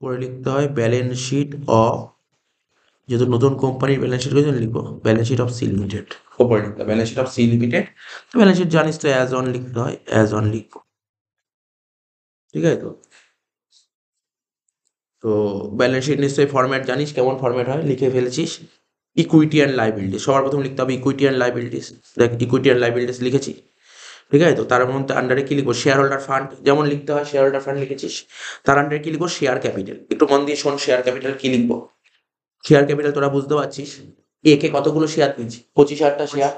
করে লিখতে হয় ব্যালেন্স শিট অফ, যেহেতু নতুন কোম্পানির ব্যালেন্স শিট করেছেন লিখবো balance sheet of C limited. ওপরে লিখতে হবে balance sheet of C limited. Balance sheet জানিস তো অ্যাজ অন লিখতে হয়, অ্যাজ অন লিখবো। ঠিক আছে তো? তো ব্যালেন্স শিট নিশ্চয়ই ফরম্যাট জানিস, কেমন ফরম্যাট হয়, লিখে ফেলেছিস। ইকুইটি অ্যান্ড লাইবিলিটিস সবার প্রথম লিখতে হবে ইকুইটি অ্যান্ড লাইবিলিটিস। দেখ ইকুইটি অ্যান্ড লাইবিলিটিস লিখেছি। ঠিক আছে তো? তার মধ্যে আন্ডারে কি লিখবো, শেয়ার হোল্ডার ফান্ড যেমন লিখতে হয়, শেয়ার হোল্ডার ফান্ড লিখেছিস। তার আন্ডারে কি লিখবো, শেয়ার ক্যাপিটাল। একটু মন দিয়ে শোন, শেয়ার ক্যাপিটাল কি লিখবো। শেয়ার ক্যাপিটাল তোরা বুঝতে পারছিস, এ কে কতগুলো শেয়ার দিয়েছি, 25,000টা শেয়ার।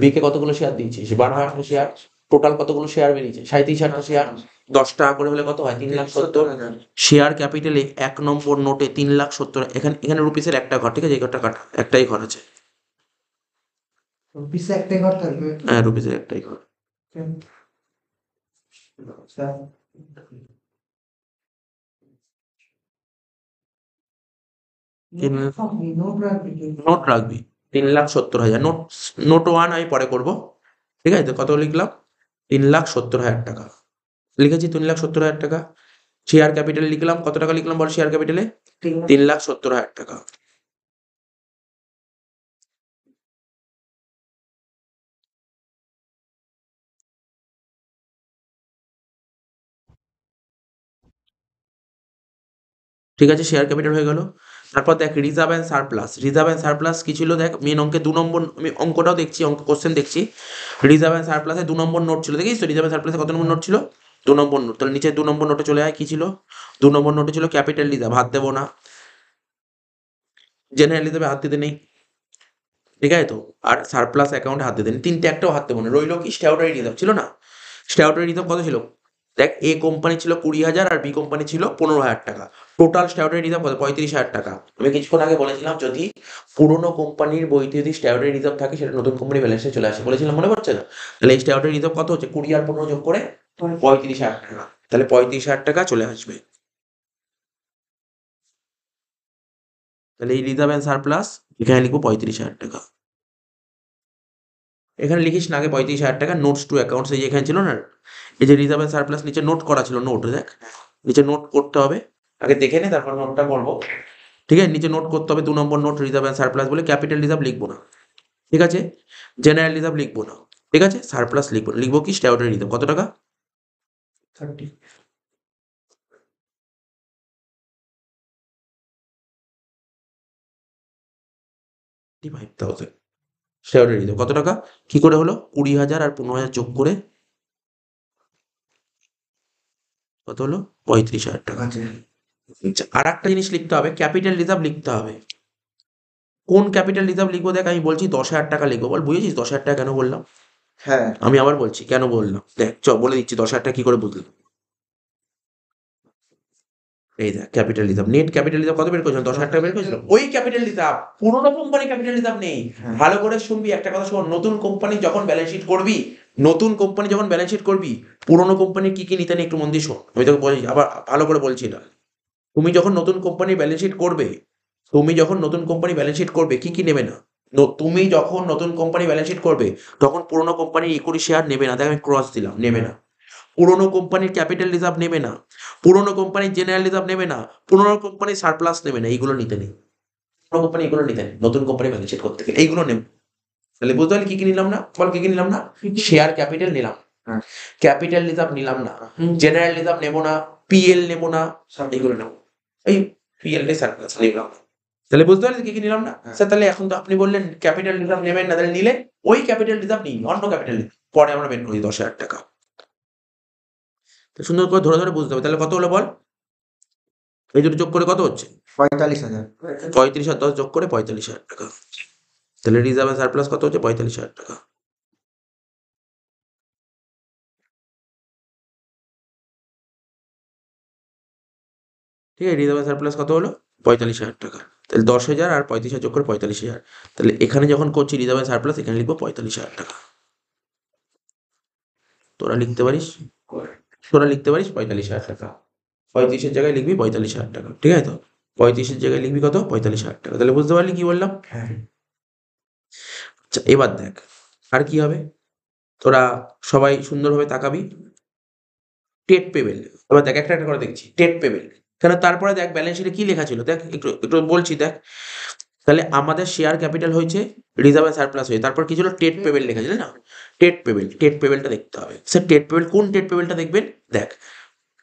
বি কে কতগুলো শেয়ার দিয়েছিস, 12,000টা শেয়ার। টোটাল কতগুলো শেয়ার বেরিয়েছে, 37,000টা শেয়ার। 10 টাকা করে হলে কত হয়, 3,70,000। শেয়ার ক্যাপিটালে 1 নম্বর নোটে 3,70,000। এখানে এখানে রুপিসের একটা ঘর, ঠিক আছে, এই ঘরটা কাটা, একটাই ঘর আছে। অফিসে একটাই ঘর থাকবে হ্যাঁ, রুপিসের একটাই ঘর। স্যার নোট রাখবি নোট রাখবি 3,70,000 নোট। নোট ওয়ান আমি পরে করবো। ঠিক আছে তো? কত লিখলাম, 3,70,000 টাকা লিখেছি, 3,70,000 টাকা। শেয়ার ক্যাপিটাল লিখলাম, কত টাকা লিখলাম বল শেয়ার ক্যাপিটালে, 3,70,000 টাকা। ঠিক আছে, শেয়ার ক্যাপিটাল হয়ে গেল। তারপর দেখ reserve and surplus. Reserve and surplus কি ছিল দেখ, মেন অঙ্কে 2 নম্বর, আমি অঙ্কটাও দেখছি, অঙ্ক কোশ্চেন দেখছি। রিজার্ভ অ্যান্ড সারপ্লাসে 2 নম্বর নোট ছিল, দেখিস তো রিজার্ভ অ্যান্ড সারপ্লাসে কত নম্বর নোট ছিল? 2 নম্বর নোট। তাহলে নিচে 2 নম্বর নোটে চলে আয়, কি ছিল? 2 নম্বর নোটে ছিল ক্যাপিটাল রিজার্ভ, হাত দেবো না। জেনারেল রিজার্ভে হাত দিতে নেই, ঠিক আছে তো। আর সারপ্লাস অ্যাকাউন্টে হাত দিতে নেই, তিনটে একটাও হাত দেবো না। রইল কি? স্ট্যাটিউটরি রিজার্ভ ছিল না? স্ট্যাটিউটরি রিজার্ভ কত ছিল দেখ, এ কোম্পানি ছিল 20,000 আর বি কোম্পানি ছিল 15,000 টাকা। টোটাল স্ট্যাটিউটরি রিজার্ভ কত? 35,000 টাকা। আমি কিছুক্ষণ আগে বলেছিলাম যদি পুরোনো কোম্পানির বইতে যদি স্ট্যাটিউটরি রিজার্ভ থাকে সেটা নতুন কোম্পানি ব্যালেন্সে চলে আসে, বলেছিলাম মনে পড়ছে না? তাহলে এই স্ট্যাটিউটরি রিজার্ভ কত হচ্ছে? 20 আর 15 যোগ করে 35,000 টাকা। তাহলে 35,000 টাকা চলে আসবে। তাহলে এই রিজার্ভ অ্যান্ড সারপ্লাস এখানে লিখবো 35,000 টাকা। এখানে লিখিস না আগে 35,000 টাকা, নোটস টু অ্যাকাউন্টস এই যে এখানে ছিল না, এই যে রিজার্ভ অ্যান্ড সারপ্লাস নিচে নোট করা ছিল, নোট দেখ নিচে নোট করতে হবে, আগে দেখে নে তারপর নোটটা করবো। ঠিক আছে, নিচে নোট করতে হবে 2 নম্বর নোট রিজার্ভ অ্যান্ড সারপ্লাস বলে। ক্যাপিটাল রিজার্ভ লিখবো না, ঠিক আছে। জেনারেল রিজার্ভ লিখবো না, ঠিক আছে। সারপ্লাস লিখবো না, লিখবো কি? Statutory reserve. কত টাকা? 30। 35,000 স্ট্যাটিউটরি রিজার্ভ। কত টাকা? কি করে হলো? 20,000 আর 15,000 যোগ করে কত হলো? 35,000 টাকা। আচ্ছা, আর একটা জিনিস লিখতে হবে, ক্যাপিটাল রিজার্ভ লিখতে হবে। কোন ক্যাপিটাল রিজার্ভ লিখবো দেখ, আমি বলছি 10,000 টাকা লিখবো। বল, বুঝেছিস 10,000 টাকা কেন বললাম? হ্যাঁ, আমি আবার বলছি কেন বললাম, দেখ বলে দিচ্ছি 10,000 টাকা কি করে বুঝলাম। এই দেখ capital reserve, net capital reserve কত বের করেছিলাম? 10,000 টাকা বের করেছিলাম। ওই ক্যাপিটাল রিজার্ভ, পুরোনো কোম্পানি ক্যাপিটাল রিজার্ভ নেই। হ্যাঁ। ভালো করে শুনবি, একটা কথা শোন, নতুন কোম্পানি যখন ব্যালেন্স শিট করবি, নতুন কোম্পানি যখন ব্যালেন্স শিট করবি, পুরোনো কোম্পানির কি কি নিতে নেই একটু মন দিয়ে শোন, আমি তোকে বলছি, আবার ভালো করে বলছি না। তুমি যখন নতুন কোম্পানির ব্যালেন্স শিট করবে, তুমি যখন নতুন কোম্পানি ব্যালেন্স শিট করবে কি কি নেবে না? তুমি যখন নতুন কোম্পানি ব্যালেন্স শিট করবে তখন পুরোনো কোম্পানির ইকুইটি শেয়ার নেবে না, দেখ আমি ক্রস দিলাম, নেবে না। পুরোনো কোম্পানির ক্যাপিটাল রিজার্ভ নেবে না, পুরোনো কোম্পানির জেনারেল রিজার্ভ নেবে না, পুরোনো কোম্পানির সারপ্লাস নেবে না, এইগুলো নিতে নেই। পুরোনো কোম্পানি এগুলো নিতে নেই, নতুন কোম্পানি ব্যালেন্স শিট করতে গেলে এইগুলো নেবে। তাহলে বুঝতে পারলি কি কি নিলাম না? বল কি কি নিলাম না? শেয়ার ক্যাপিটাল নিলাম, হ্যাঁ। ক্যাপিটাল রিজার্ভ নিলাম না, জেনারেল রিজার্ভ নেবো না, পিএল নেবো না, এইগুলো নেবো। এই পিএল রে সারপ্লাস নিলাম না। তাহলে বুঝতে পারলি কি কি নিলাম না? হ্যাঁ। স্যার তাহলে এখন তো আপনি বললেন ক্যাপিটাল রিজার্ভ নেবেন না, তাহলে নিলে ওই ক্যাপিটাল রিজার্ভ নিই, অন্য ক্যাপিটাল পরে আমরা বের করি 10,000 টাকা। তো সুন্দর করে ধরে ধরে বুঝতে হবে। তাহলে কত হলো বল? এই দুটো যোগ করে কত হচ্ছে? 45,000। 35 আর 10 যোগ করে 45,000 টাকা। তাহলে রিজার্ভ আর সারপ্লাস কত হচ্ছে? 45,000 টাকা। ঠিক আছে, রিজার্ভ আর সারপ্লাস কত হলো? 45,000 টাকা। তাহলে 10,000 আর 35,000 যোগ করে 45,000। তাহলে এখানে যখন করছি রিজার্ভ আর সারপ্লাস, এখানে লিখবো 45,000 টাকা। তোরা লিখতে পারিস, তোরা লিখতে পারিস 45,000 টাকা। 35-এর জায়গায় লিখবি 45,000 টাকা, ঠিক আছে তো। 35-এর জায়গায় লিখবি কত? 45,000 টাকা। তাহলে বুঝতে পারলি কি বললাম? হ্যাঁ। আচ্ছা, এবার দেখ আর কি হবে। তোরা সবাই সুন্দরভাবে তাকাবি। টেট পেবেল, এবার দেখ একটা একটা করে দেখছি। টেট পেবেল, কেন তারপরে দেখ ব্যালেন্স শিটে কি লেখা ছিল, দেখ একটু একটু বলছি দেখ। তাহলে আমাদের শেয়ার ক্যাপিটাল হয়েছে, রিজার্ভ আর সারপ্লাস হয়েছে, তারপর কি ছিল? টেট পেবেল লেখা ছিল না? টেট পেবেল, টেট পেবেলটা দেখতে হবে। স্যার টেট পেবেল, কোন টেট পেবেলটা দেখবেন? দেখ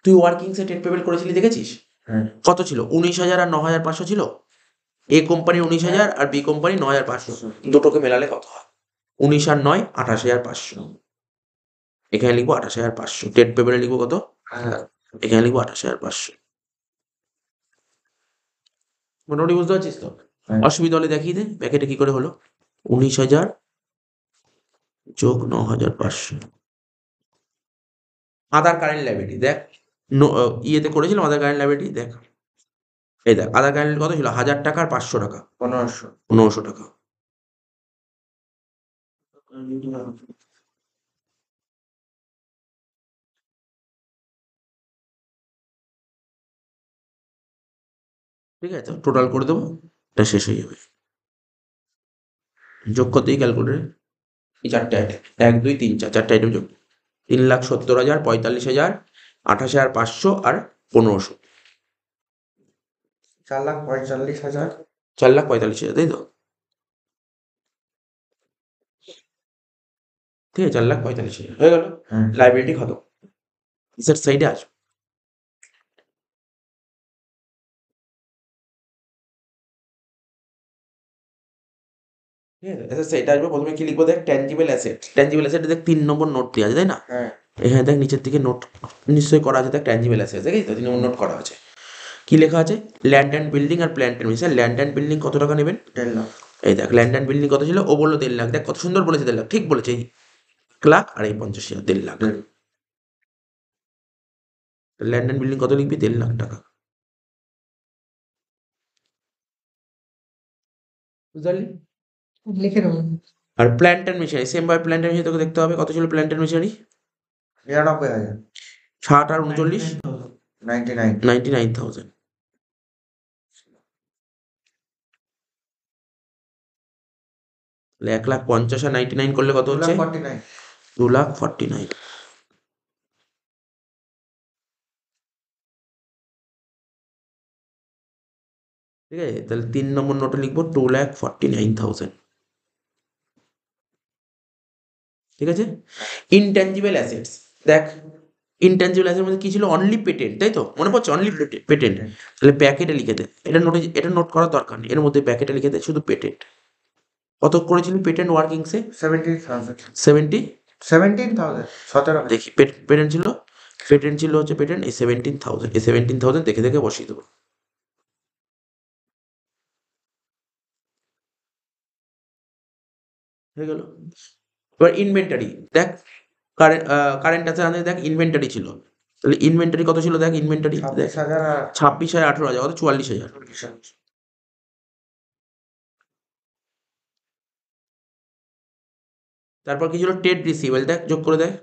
তুই ওয়ার্কিংসে টেট পেবেল করেছিলি, দেখেছিস? হ্যাঁ। কত ছিল? 19,000 আর 9,500 ছিল। A company 19,000 R B company 9,500, দুটোকে মেলালে কত হয়? 19 আর 9 28,500। এখানে লিখবো 28,500। টেট পেবেলে লিখবো কত? হ্যাঁ। এখানে লিখবো 28,500। মোটামুটি বুঝতে পারছিস তো? হ্যাঁ। অসুবিধা হলে দেখিয়ে দে প্যাকেটে কি করে হলো। 19,000 যোগ 9,500। আদার কারেন্ট লাইবিলিটি দেখ, ইয়েতে করেছিলাম আদার কারেন্ট লাইবিলিটি, দেখ এই দেখ আদার কারেন্ট কত ছিল? 1,000 টাকা আর 500 টাকা, 1500। 1500 টাকা। ঠিক আছে, টোটাল করে দেবো, এটা শেষ হয়ে যাবে। যোগ করতেই ক্যালকুলেটরে এই চারটে আইটেম, 1 2 3 4, চারটে আইটেম যোগ। 3,70,000, 45,000, 28,500 আর 1500। 4,45,000। 4,45,000, তাই তো? ঠিক আছে, 4,45,000 হয়ে গেল। হ্যাঁ। লাইবিলিটি খতম। স্যার সাইডে আসো। ঠিক আছে অ্যাসেট সাইডে আসবে, প্রথমে কি লিখবো দেখ, ট্যানজিবল অ্যাসেট। ট্যানজিবল অ্যাসেটে দেখ 3 নম্বর নোট দেওয়া আছে, তাই না? হ্যাঁ এখানে দেখ নিচের দিকে নোট নিশ্চয়ই করা আছে, দেখ ট্যানজিবল অ্যাসেট, দেখিস তো 3 নম্বর নোট করা আছে। কি লেখা আছে? ল্যান্ড অ্যান্ড বিল্ডিং আর plant and machine. Land and building কত টাকা নেবেন? 10 লাখ। এই দেখ ল্যান্ড অ্যান্ড বিল্ডিং কত ছিল, ও বললো 1.5 লাখ। দেখ কত সুন্দর বলেছে 1.5 লাখ, ঠিক বলেছে। এই 1 লাখ আর এই 50,000, 1.5 লাখ। ল্যান্ড অ্যান্ড বিল্ডিং কত লিখবি? 1.5 লাখ টাকা। বুঝতে পারলি? লিখে নেবো। আর প্ল্যান্ট অ্যান্ড মেশিনারি সেম ভাবে, প্ল্যান্ট অ্যান্ড মেশিনারি তোকে দেখতে হবে কত ছিল প্ল্যান্ট অ্যান্ড মেশিনারি। 99,000। 60 আর 39, 99,000। 99। 99,000। 1,50,000 আর 99 করলে কত হচ্ছে? 2,49,000। 2,49,000। ঠিক আছে, তাহলে 3 নম্বর নোটে লিখবো 2,49,000। ঠিক আছে। ইনট্যাঞ্জিবল অ্যাসেটস, দেখ ইনট্যাঞ্জিবল অ্যাসেটের মধ্যে কি ছিল? অনলি পেটেন্ট, তাই তো? মনে পড়ছে? Only patent. তাহলে ব্যাকেটে লিখে দে, এটা নোট করার দরকার নেই, এর মধ্যে ব্যাকেটে লিখে দে শুধু পেটেন্ট। কত করেছিলি পেটেন্ট ওয়ার্কিংসে? 17,000। 70। 17,000। 17,000। দেখি পেটেন্ট ছিল হচ্ছে পেটেন্ট এই 17,000, এই 17,000 দেখে দেখে বসিয়ে দেবো। হয়ে গেল। এবার ইনভেন্টারি দেখ, কারেন্ট আছে আমাদের, দেখ ইনভেন্টারি ছিল, তাহলে ইনভেন্টারি কত ছিল? দেখ ইনভেন্টারি দেখ 26,000 আর 26,000, 18,000, কত? 44,000। 40,000। তারপর কি ছিল? ট্রেড রিসিভেবল, দেখ যোগ করে দেখ,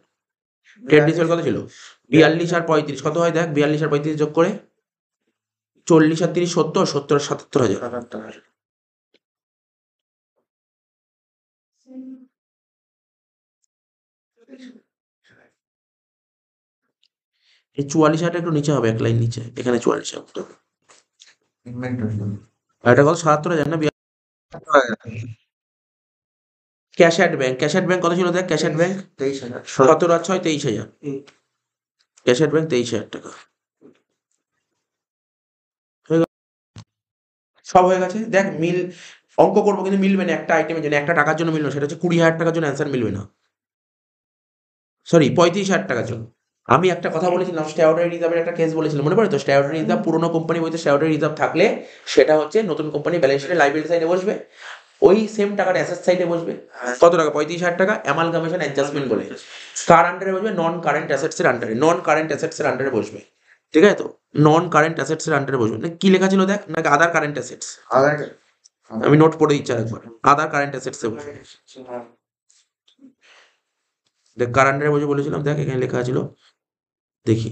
ট্রেড রিসিভেবল কত ছিল? 42 আর 35, কত হয় দেখ? 42 আর 35 যোগ করে 40 আর 30, 70, 70 আর 77,000। 77,000। এই 44,000 একটু নিচে হবে, এক লাইন নিচে, এখানে 44,000। ইনভেন্টরি। আর এটা কত? 77,000 না? 77,000। ক্যাশ অ্যাট ব্যাংক কত ছিল? দেখ ক্যাশ অ্যাট ব্যাংক 23,000। 17 আর 6, 23,000। ক্যাশ অ্যাট ব্যাংক 23,000 টাকা। হয়ে গেল? সব হয়ে গেছে। দেখ অঙ্ক করবো কিন্তু মিলবে না একটা আইটেমের জন্য, একটা টাকার জন্য মিলবে না, সেটা হচ্ছে 20,000 টাকার জন্য অ্যান্সার মিলবে না, সরি 35,000 টাকার জন্য। আমি একটা কথা বলেছিলাম, স্ট্যাটিউটরি রিজার্ভের একটা কেস বলেছিলাম, মনে পড়ে তো? স্ট্যাটিউটরি রিজার্ভ পুরোনো কোম্পানি বইতে স্ট্যাটিউটরি রিজার্ভ থাকলে সেটা হচ্ছে নতুন কোম্পানি ব্যালেন্স শিটে লাইবিলিটি সাইডে বসবে, ওই সেম টাকার অ্যাসেট সাইডে বসবে। কত টাকা? 35,000 টাকা। অ্যামালগামেশন অ্যাডজাস্টমেন্ট বলে কার আন্ডারে বসবে? নন কারেন্ট অ্যাসেটসের আন্ডারে, নন কারেন্ট অ্যাসেটসের আন্ডারে বসবে। ঠিক আছে তো? নন কারেন্ট অ্যাসেটসের আন্ডারে বসবে না। কি লেখা ছিল দেখ, নাকি আদার কারেন্ট অ্যাসেটস? আদার। আমি নোট পড়ে দিচ্ছি আরেকবার, আদার কারেন্ট অ্যাসেটসে বসবে। দেখ কার আন্ডারে বসে বলেছিলাম, দেখ এখানে লেখা ছিল, দেখি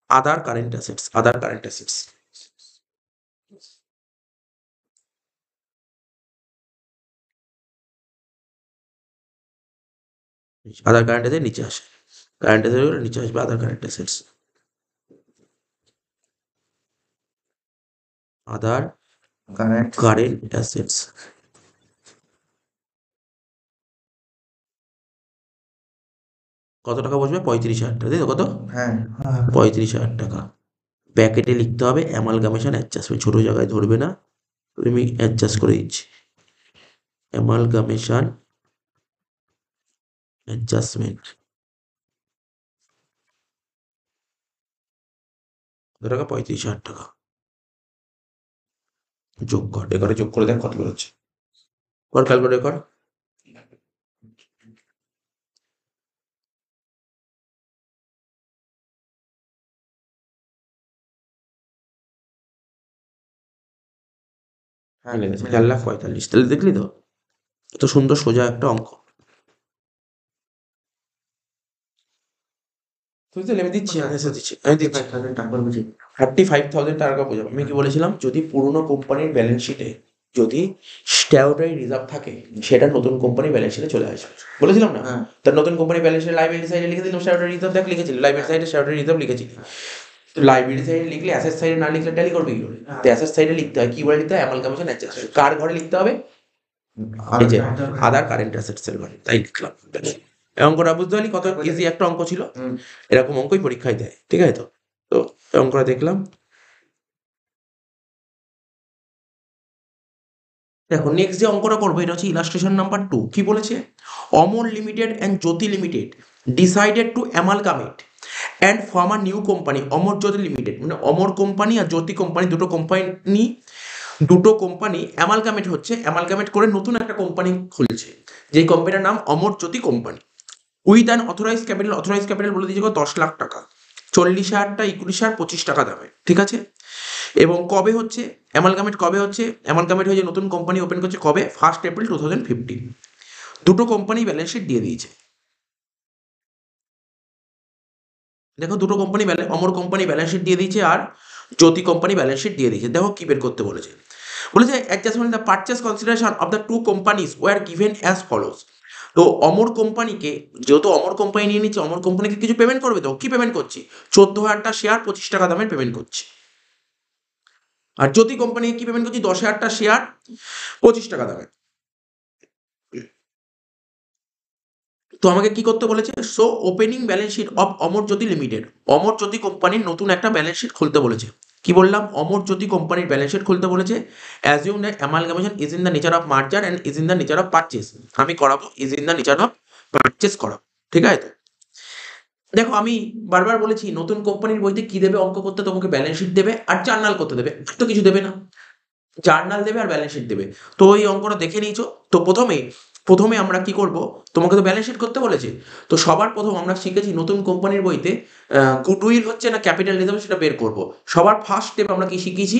আদার কারেন্ট অ্যাসেটস, আদার কারেন্ট অ্যাসেটস। আদার কারেন্ট অ্যাসেট নিচে আসে, কারেন্ট অ্যাসেট নিচে আসবে, আদার কারেন্ট অ্যাসেটস, আদার কারেন্ট। Current assets. কত টাকা বসবে? 35,000 টাকা, তাই তো? কত? হ্যাঁ। 35,000 টাকা। ব্যাকেটে লিখতে হবে অ্যামালগামেশন অ্যাডজাস্টমেন্ট, ছোট জায়গায় ধরবে না, আমি অ্যাডজাস্ট করে দিচ্ছি। অ্যামালগামেশন অ্যাডজাস্টমেন্ট কত টাকা? 35,000 টাকা। যোগ কর, এখানে যোগ করে দেখ কত বেরোচ্ছে, কর ক্যালকুলেট কর। হ্যাঁ, মিলে গেছে 4,45,000। তাহলে দেখলি তো এত সুন্দর সোজা একটা অঙ্ক। বুঝতে পারলি? আমি দিচ্ছি, আমি দিচ্ছি 35,000 টাকা বুঝি। 35,000 টাকা বোঝাবো। আমি কি বলেছিলাম? যদি পুরোনো কোম্পানির ব্যালেন্স শিটে যদি স্ট্যাটিউটরি রিজার্ভ থাকে, সেটা নতুন কোম্পানির ব্যালেন্স শিটে চলে আসবে, বলেছিলাম না? হ্যাঁ। তার নতুন কোম্পানির ব্যালেন্স শিটে লাইবিলিটি সাইডে লিখে দিলাম স্ট্যাটিউটরি রিজার্ভ, দেখ লিখেছিলি লাইবিলিটি সাইডে স্ট্যাটিউটরি রিজার্ভ লিখেছিলি। তো লাইবিলিটি সাইডে লিখলে অ্যাসেট সাইডে না লিখলে ট্যালি করবে কি করে? তো অ্যাসেট সাইডে লিখতে হয়, কি বলে লিখতে হয়? Amalgamation adjustment. কার ঘরে লিখতে হবে? এই যে আদার কারেন্ট অ্যাসেটস এর ঘরে, তাই লিখলাম। এই অঙ্কটা বুঝতে পারলি কত ইজি একটা অঙ্ক ছিল? হুম। এরকম অঙ্কই পরীক্ষায় দেয়, ঠিক আছে তো? তো এই অঙ্কটা দেখলাম। দেখো নেক্সট যে অঙ্কটা করবো এটা হচ্ছে ইলাস্ট্রেশন নাম্বার 2। কি বলেছে? Amar limited and Jyoti limited decided to amalgamate and form a new company Amar Jyoti limited, মানে অমর কোম্পানি আর জ্যোতি কোম্পানি দুটো কোম্পানি অ্যামালগামেট হচ্ছে, অ্যামালগামেট করে নতুন একটা কোম্পানি খুলছে, যেই কোম্পানির নাম Amar Jyoti company. With an authorise capital বলে দিয়েছে 10 লাখ টাকা, 40,000টা ইকুইটি শেয়ার 25 টাকা দামে, ঠিক আছে। এবং কবে হচ্ছে অ্যামালগামেট হয়ে যে নতুন কোম্পানি ওপেন করছে কবে? 1 এপ্রিল 2015। দুটো কোম্পানি ব্যালেন্স শিট দিয়ে দিয়েছে। দেখো দুটো company Amar company balance sheet দিয়ে দিয়েছে আর জ্যোতি কোম্পানি ব্যালেন্স শিট দিয়ে দিয়েছে। দেখো কি বের করতে বলেছে। বলেছে adjustment the purchase consideration of the two companies were given as follows. তো অমর কোম্পানিকে, যেহেতু অমর কোম্পানি নিয়ে নিচ্ছে, অমর কোম্পানিকে কিছু পেমেন্ট করবে, তো কি পেমেন্ট করছি? 14,000টা শেয়ার 25 টাকা দামের পেমেন্ট করছি। আর জ্যোতি কোম্পানিকে কি পেমেন্ট করছি? 10,000টা শেয়ার 25 টাকা দামে। তো আমাকে কি করতে বলেছে? So opening balance sheet of Amar Jyoti limited, Amar Jyoti কোম্পানির নতুন একটা ব্যালেন্স শিট খুলতে বলেছে। কি বললাম? অমর জ্যোতি কোম্পানির ব্যালেন্স শিট খুলতে বলেছে। Assume that amalgamation is in the nature of merger and is in the nature of purchase. আমি করাবো is in the nature of purchase করাবো, ঠিক আছে তো? দেখো আমি বারবার বলেছি নতুন কোম্পানির বইতে কি দেবে অঙ্ক করতে? তোমাকে ব্যালেন্স শিট দেবে আর জার্নাল করতে দেবে, আর তো কিছু দেবে না। জার্নাল দেবে আর ব্যালেন্স শিট দেবে। তো ওই অঙ্কটা দেখে নিয়েছো তো। প্রথমে আমরা কি করব? তোমাকে তো ব্যালেন্স শিট করতে বলেছে। তো সবার প্রথম আমরা শিখেছি নতুন কোম্পানির বইতে গুডউইল হচ্ছে না ক্যাপিটাল রিজার্ভ, সেটা বের করব। সবার ফার্স্ট স্টেপ আমরা কি শিখেছি?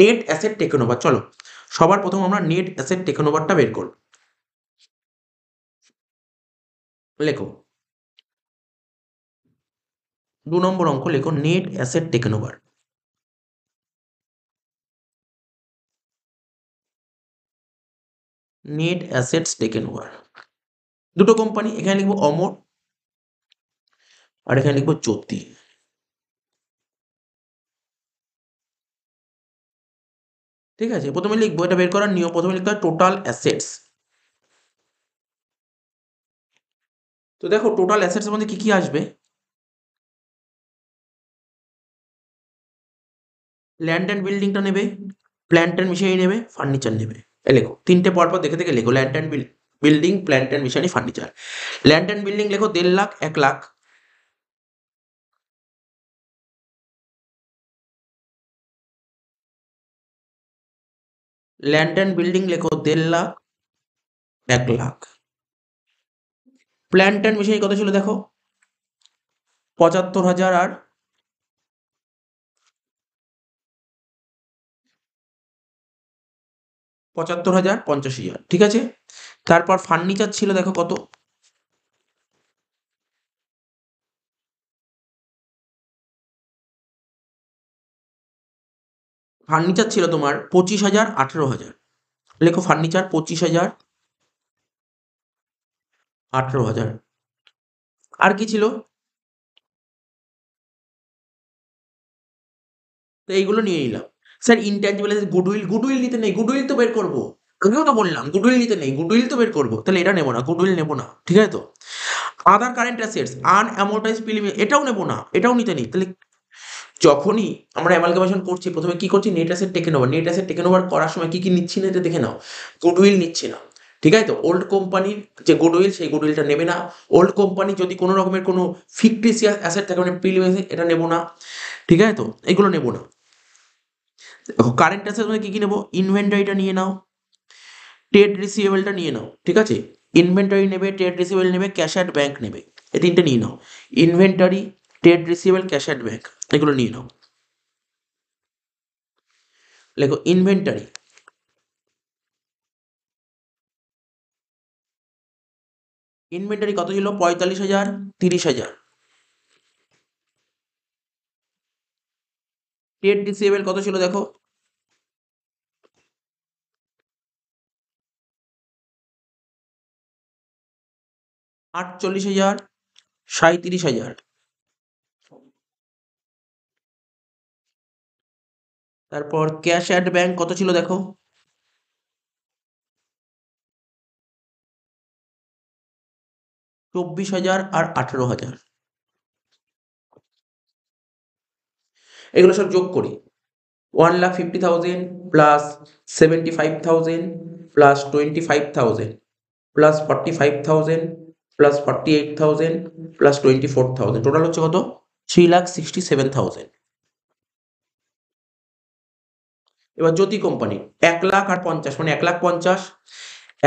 Net asset taken over. চলো সবার প্রথম আমরা নেট অ্যাসেট টেকেন ওভারটা বের করব। লেখো 2 নম্বর অঙ্ক, লেখো net asset taken over. Net assets taken over, দুটো কোম্পানি, এখানে লিখবো অমর আর এখানে লিখবো জ্যোতি। ঠিক আছে, প্রথমে লিখবো, এটা বের করার নিয়ম, প্রথমে লিখতে হয় টোটাল অ্যাসেটস। তো দেখো টোটাল অ্যাসেটস এর মধ্যে কি কি আসবে? ল্যান্ড অ্যান্ড বিল্ডিংটা নেবে, প্ল্যান্ট অ্যান্ড মেশিনারি নেবে, ফার্নিচার নেবে। লেখো তিনটে পরপর দেখে দেখে লেখো, land and building, plant and machinery, furniture. Land and building লেখো 1.5 lakh, 1 lakh. Land and building লেখো 1.5 lakh, 1 lakh. Plant and machinery কত ছিল দেখো? 75,000 আর 75,000, 85,000, ঠিক আছে। তারপর ফার্নিচার ছিল দেখো কত? ফার্নিচার ছিল তোমার 25,000, 18,000। লেখো ফার্নিচার 25,000, 18,000। আর কি ছিল? তো এইগুলো নিয়ে নিলাম। স্যার ইনট্যাঞ্জিবল গুডউইল নিতে নেই, গুডউইল তো বের করবো। আগেও তো বললাম গুডউইল নিতে নেই, গুডউইল তো বের করবো। তাহলে এটা নেবো না, গুডউইল নেবো না, ঠিক আছে তো। আদার কারেন্ট অ্যাসেটস আনঅ্যামোর্টাইজ প্রিমিয়াম, এটাও নেবো না, এটাও নিতে নেই। তাহলে যখনই আমরা অ্যামালগামেশন করছি প্রথমে কি করছি? Net asset taken over. Net asset taken over করার সময় কি কি নিচ্ছি না এটা দেখে নাও। গুডউইল নিচ্ছি না, ঠিক আছে তো। ওল্ড কোম্পানির যে গুডউইল, সেই গুডউইলটা নেবে না। ওল্ড কোম্পানি যদি কোনো রকমের কোনো ফিকটিসিয়াস অ্যাসেট থাকে, মানে প্রিমিয়াম, এটা নেবো না, ঠিক আছে তো। এগুলো নেবো না। কারেন্ট অ্যাসেট মানে কি কি নেবো? ইনভেন্টরিটা নিয়ে নাও, ট্রেড রিসিভেবলটা নিয়ে নাও, ঠিক আছে। ইনভেন্টরি নেবে, ট্রেড রিসিভেবল নেবে, ক্যাশ অ্যাট ব্যাংক নেবে, এই তিনটে নিয়ে নাও। Inventory, trade receivable, cash at bank, এগুলো নিয়ে নাও। লেখো ইনভেন্টরি। ইনভেন্টরি কত ছিল? 45,000, 30,000। ট্রেড রিসিভেবল কত ছিল দেখো? 48,000, 37,000। তারপর ক্যাশ অ্যাট ব্যাংক কত ছিল দেখো? 24,000 আর 18,000। এগুলো সব যোগ করি। 1,50,000 plus 75,000 plus 25,000 plus 45,000 plus 48,000 plus 24,000, total হচ্ছে কত? 3,67,000। এবার জ্যোতি কোম্পানি 1,00,000 আর 50, মানে 1,50,000,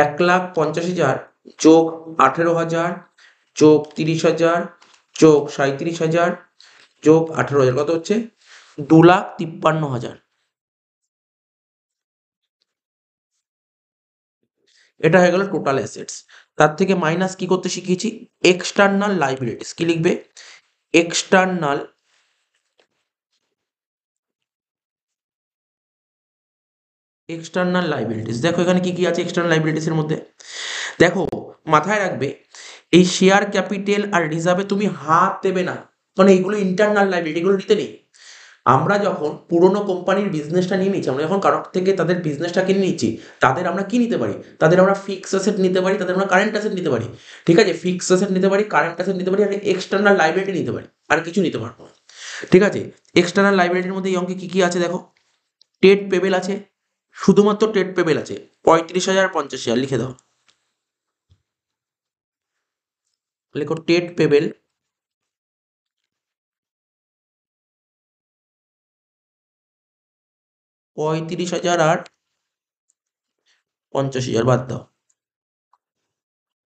1,50,000 যোগ 18,000 যোগ 30,000 যোগ 37,000 যোগ 18,000, কত হচ্ছে? 2,53,000। এটা হয়ে গেল টোটাল অ্যাসেটস। তার থেকে মাইনাস কি করতে শিখিয়েছি? External liabilities. কি লিখবে? External liabilities. দেখো এখানে কি কি আছে এক্সটার্নাল লাইবিলিটিস এর মধ্যে। দেখো মাথায় রাখবে, এই শেয়ার ক্যাপিটাল আর রিজার্ভে তুমি হাত দেবে না, মানে এইগুলো ইন্টারনাল লাইবিলিটি, এগুলো নিতে নেই। আমরা যখন পুরোনো কোম্পানির বিজনেসটা নিয়ে নিচ্ছি, আমরা যখন কারোর থেকে তাদের বিজনেসটা কিনে নিচ্ছি, তাদের আমরা কি নিতে পারি? তাদের আমরা ফিক্স অ্যাসেট নিতে পারি, তাদের আমরা কারেন্ট অ্যাসেট নিতে পারি। ঠিক আছে, ফিক্স অ্যাসেট নিতে পারি, কারেন্ট অ্যাসেট নিতে পারি, আর এক্সটার্নাল লাইবিলিটি নিতে পারি, আর কিছু নিতে পারবো না। ঠিক আছে, এক্সটার্নাল লাইবিলিটির মধ্যে এই অঙ্কে কি কি আছে দেখো। ট্রেড পেবেল আছে, শুধুমাত্র ট্রেড পেবেল আছে 35,000 50,000, লিখে দাও। লেখো ট্রেড পেবেল 35,000 আর 50,000, বাদ দাও।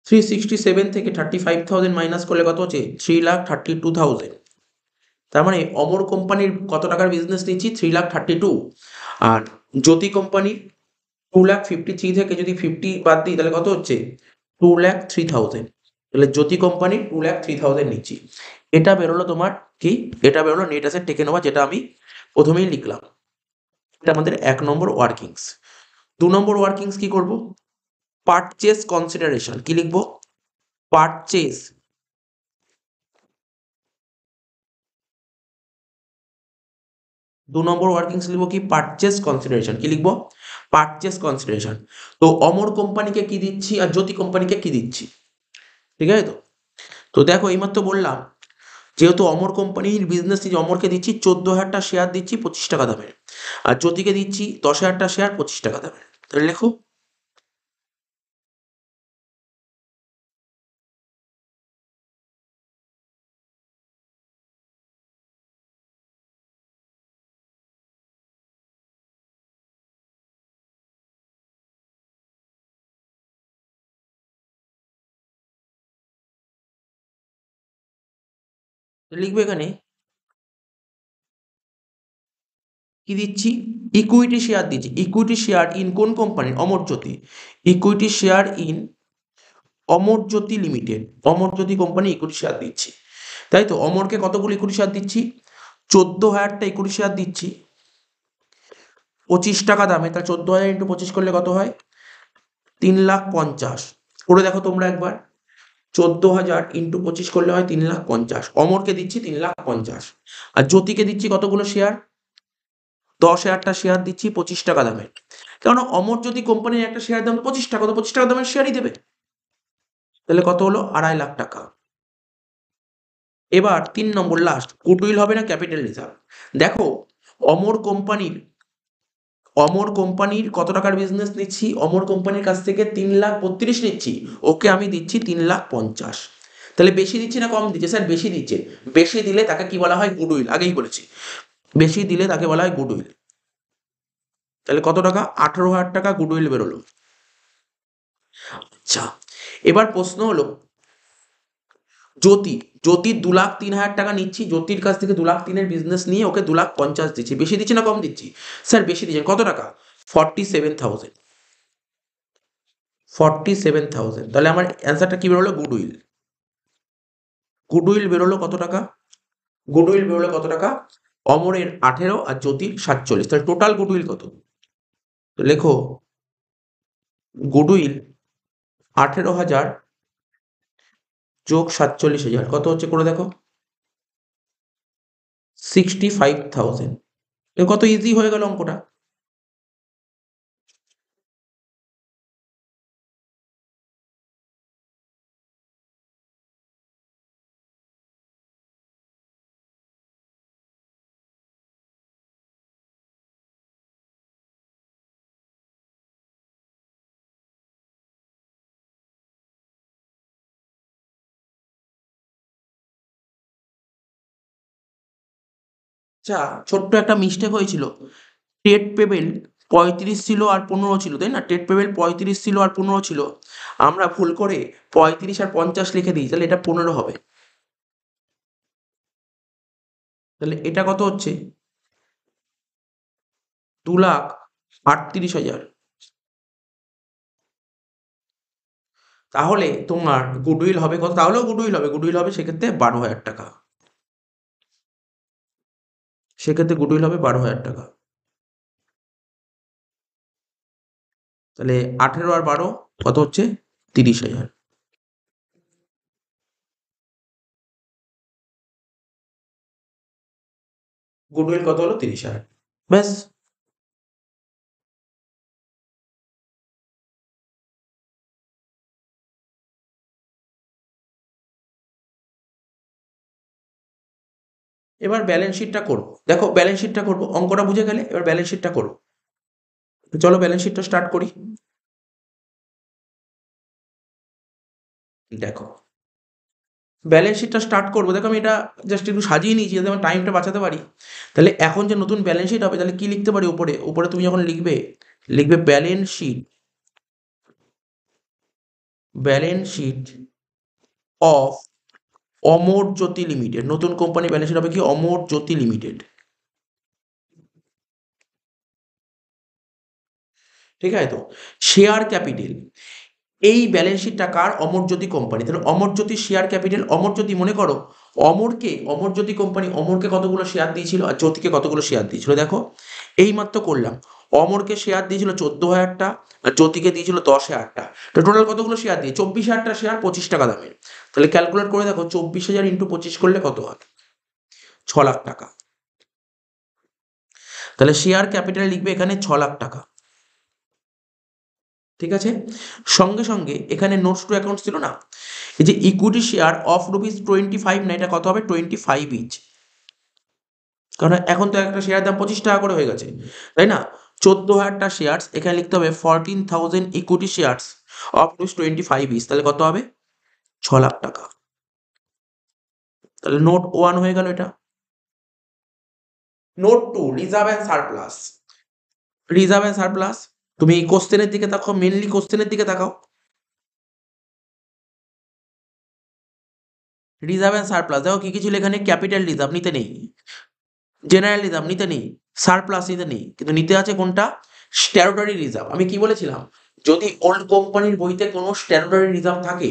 367 থেকে 35,000 মাইনাস করলে কত হচ্ছে? 3,32,000। তার মানে অমর কোম্পানির কত টাকার বিজনেস নিচ্ছি? 3,32,000। আর জ্যোতি কোম্পানির 2,53,000 থেকে যদি 50 বাদ দিই তাহলে কত হচ্ছে? 2,03,000। তাহলে জ্যোতি কোম্পানি 2,03,000 নিচ্ছি। এটা বেরোলো তোমার কি? এটা বেরোলো নেট অ্যাসেট টেকেন ওভার, যেটা আমি প্রথমেই লিখলাম। এটা আমাদের 1 নম্বর ওয়ার্কিংস। 2 নম্বর ওয়ার্কিংস কি করব? Purchase consideration. কি লিখবো? পারচেস 2 নম্বর ওয়ার্কিংস লিখবো কি? Purchase consideration. কি লিখবো? Purchase consideration. তো অমর কোম্পানিকে কি দিচ্ছি আর জ্যোতি কোম্পানিকে কি দিচ্ছি? ঠিক আছে তো? তো দেখো এইমাত্র বললাম, যেহেতু অমর কোম্পানির বিজনেস নিচ্ছি, অমরকে দিচ্ছি 14,000টা শেয়ার দিচ্ছি 25 টাকা দামের, আর জ্যোতিকে দিচ্ছি 10,000টা শেয়ার 25 টাকা দামের। তাহলে লেখো লিখবে এখানে কি দিচ্ছি? ইকুইটি শেয়ার দিচ্ছি। ইকুইটি শেয়ার ইন কোন কোম্পানির? Amar Jyoti. Equity share in Amar Jyoti limited. Amar Jyoti company equity share দিচ্ছি, তাই তো? অমরকে কতগুলো ইকুইটি শেয়ার দিচ্ছি? 14,000টা ইকুইটি শেয়ার দিচ্ছি 25 টাকা দামে। তা 14,000 ইন্টু 25 করলে কত হয়? 3,50,000। করে দেখো তোমরা একবার, 14,000 ইন্টু 25 করলে হয় 3,50,000। অমরকে দিচ্ছি 3,50,000, আর জ্যোতিকে দিচ্ছি কতগুলো শেয়ার? 10,000টা শেয়ার দিচ্ছি 25 টাকা দামে। কেন? অমর জ্যোতি কোম্পানির একটা শেয়ার দাম 25 টাকা, তো 25 টাকা দামের শেয়ারই দেবে। তাহলে কত হলো? 2,50,000 টাকা। এবার 3 নম্বর লাস্ট, গুডউইল হবে না ক্যাপিটাল রিজার্ভ। দেখো অমর কোম্পানির কত টাকার বিজনেস নিচ্ছি? অমর কোম্পানির কাছ থেকে 3,32,000 নিচ্ছি, ওকে আমি দিচ্ছি 3,50,000। তাহলে বেশি দিচ্ছি না কম দিচ্ছে? স্যার বেশি দিচ্ছে। বেশি দিলে তাকে কি বলা হয়? গুডউইল। আগেই বলেছি, বেশি দিলে তাকে বলা হয় গুডউইল। তাহলে কত টাকা? 18,000 টাকা গুডউইল বেরোলো। আচ্ছা, এবার প্রশ্ন হলো জ্যোতি, জ্যোতির 2,03,000 টাকা নিচ্ছি, জ্যোতির কাছ থেকে 2,03,000 বিজনেস নিয়ে ওকে 2,50,000 দিচ্ছি। বেশি দিচ্ছি না কম দিচ্ছি? স্যার বেশি দিচ্ছেন। কত টাকা? 47,000। 47,000। তাহলে আমার অ্যান্সারটা কি বেরোলো? গুডউইল। গুডউইল বেরোলো কত টাকা? গুডউইল বেরোলো কত টাকা? অমরের 18 আর জ্যোতির 47। তাহলে টোটাল গুডউইল কত? তো লেখো গুডউইল 18,000 যোগ 47,000 কত হচ্ছে? করে দেখো, 65,000। কত ইজি হয়ে গেল অঙ্কটা। আচ্ছা, ছোট্ট একটা মিস্টেক হয়েছিল। ট্রেড পেবেল 35 ছিল আর 15 ছিল, তাই না? ট্রেড পেবেল 35 ছিল আর 15 ছিল, আমরা ভুল করে 35 আর 50 লিখে দিই, তাহলে এটা 15 হবে। তাহলে এটা কত হচ্ছে? 2,38,000। তাহলে তোমার গুডউইল হবে কত? তাহলেও গুডউইল হবে সেক্ষেত্রে 12,000 টাকা। সেক্ষেত্রে গুডউইল হবে 12,000 টাকা। তাহলে 18 আর 12 কত হচ্ছে? 30,000। গুডউইল কত হলো? 30,000। ব্যাস। এবার ব্যালেন্স শিটটা করবো। দেখো ব্যালেন্স শিটটা করবো, অঙ্কটা বুঝে গেলে এবার ব্যালেন্স শিটটা করবো। চলো ব্যালেন্স শিটটা স্টার্ট করি। দেখো ব্যালেন্স শিটটা স্টার্ট করবো। দেখো আমি এটা জাস্ট একটু সাজিয়ে নিয়েছি যাতে আমার টাইমটা বাঁচাতে পারি। তাহলে এখন যে নতুন ব্যালেন্স শিট হবে, তাহলে কি লিখতে পারি উপরে? উপরে তুমি যখন লিখবে, লিখবে balance sheet, balance sheet of Amar Jyoti limited. নতুন কোম্পানি ব্যালেন্স শিট হবে কি? অমর জ্যোতি লিমিটেড। ঠিক আছে তো? শেয়ার ক্যাপিটাল, এই ব্যালেন্স শিটটা কার? অমরজ্যোতি কোম্পানি। তাহলে অমরজ্যোতি শেয়ার ক্যাপিটাল, অমরজ্যোতি মনে করো অমরজ্যোতি কোম্পানি অমরকে কতগুলো শেয়ার দিয়েছিল আর জ্যোতিকে কতগুলো শেয়ার দিয়েছিল। দেখো এইমাত্র করলাম, অমরকে শেয়ার দিয়েছিল 14,000টা আর জ্যোতিকে দিয়েছিল 10,000টা। তো টোটাল কতগুলো শেয়ার দিয়ে? 24,000টা শেয়ার 25 টাকা দামের। তাহলে ক্যালকুলেট করে দেখো 24,000 ইন্টু 25 করলে কত হয়? 6,00,000 টাকা। তাহলে শেয়ার ক্যাপিটাল লিখবে এখানে 6,00,000 টাকা। ঠিক আছে? সঙ্গে সঙ্গে এখানে নোটস টু অ্যাকাউন্ট ছিল না, এই যে ইকুইটি শেয়ার অফ ₹25 না, এটা কত হবে? 25 ইচ। কারণ এখন তো একটা শেয়ার দাম 25 টাকা করে হয়ে গেছে, তাই না? 14,000টা শেয়ার, এখানে লিখতে হবে 14,000 ইকুইটি শেয়ারস অফ ₹25 ইচ। তাহলে কত হবে? 6,00,000 টাকা। তাহলে নোট 1 হয়ে গেল এটা। Note 2 reserve and surplus. Reserve and surplus, তুমি কোশ্চেনের দিকে তাকাও, মেনলি কোশ্চেনের দিকে তাকাও। রিজার্ভ অ্যান্ড সারপ্লাস দেখো কি কি ছিল এখানে? ক্যাপিটাল রিজার্ভ নিতে নেই, জেনারেল রিজার্ভ নিতে নেই, সারপ্লাস নিতে নেই, কিন্তু নিতে আছে কোনটা? Statutory reserve. আমি কি বলেছিলাম? যদি ওল্ড কোম্পানির বইতে কোনো স্ট্যাটুটরি রিজার্ভ থাকে,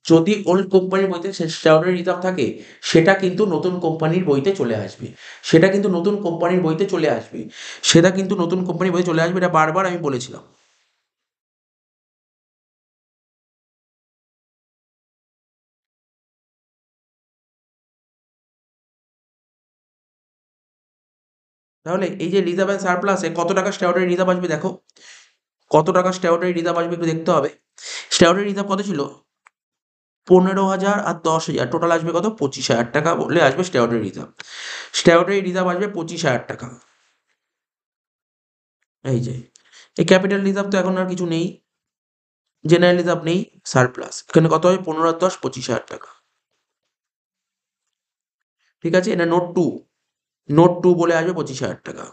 যদি ওল্ড কোম্পানির বইতে স্ট্যাটুটরি রিজার্ভ থাকে, সেটা কিন্তু নতুন কোম্পানির বইতে চলে আসবে। সেটা কিন্তু নতুন কোম্পানির বইতে চলে আসবে। সেটা কিন্তু নতুন কোম্পানির বইতে চলে আসবে, এটা বারবার আমি বলেছিলাম। তাহলে এই যে রিজার্ভ অ্যান্ড সারপ্লাসে কত টাকা স্ট্যাটুটরি রিজার্ভ আসবে দেখো, কত টাকা স্ট্যাটুটরি রিজার্ভ আসবে একটু দেখতে হবে। স্ট্যাটুটরি রিজার্ভ কত ছিল? 15,000 আর 10,000, টোটাল আসবে কত? 25,000 টাকা বলে আসবে স্ট্যাটুটরি রিজার্ভ। স্ট্যাটুটরি রিজার্ভ আসবে 25,000 টাকা। এই যে এই ক্যাপিটাল রিজার্ভ তো এখন আর কিছু নেই, জেনারেল রিজার্ভ নেই, সারপ্লাস। এখানে কত হয়? 15 আর 10 25,000 টাকা। ঠিক আছে? এটা নোট 2, নোট 2 বলে আসবে 25,000 টাকা।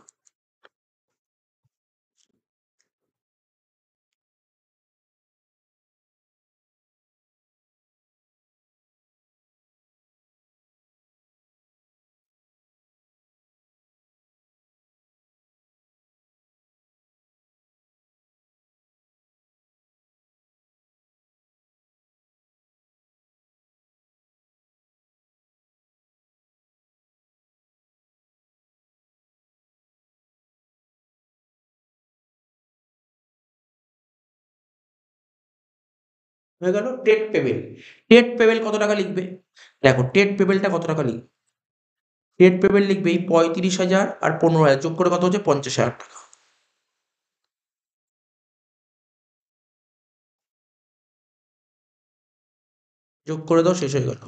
হয়ে গেল টেট পেবেল। টেট পেবেল কত টাকা লিখবে? দেখো টেট পেবেলটা কত টাকা লিখবে? টেট পেবেল লিখবে এই 35,000 আর 15,000 যোগ করে কত হচ্ছে? 50,000 টাকা। যোগ করে দাও, শেষ হয়ে গেল।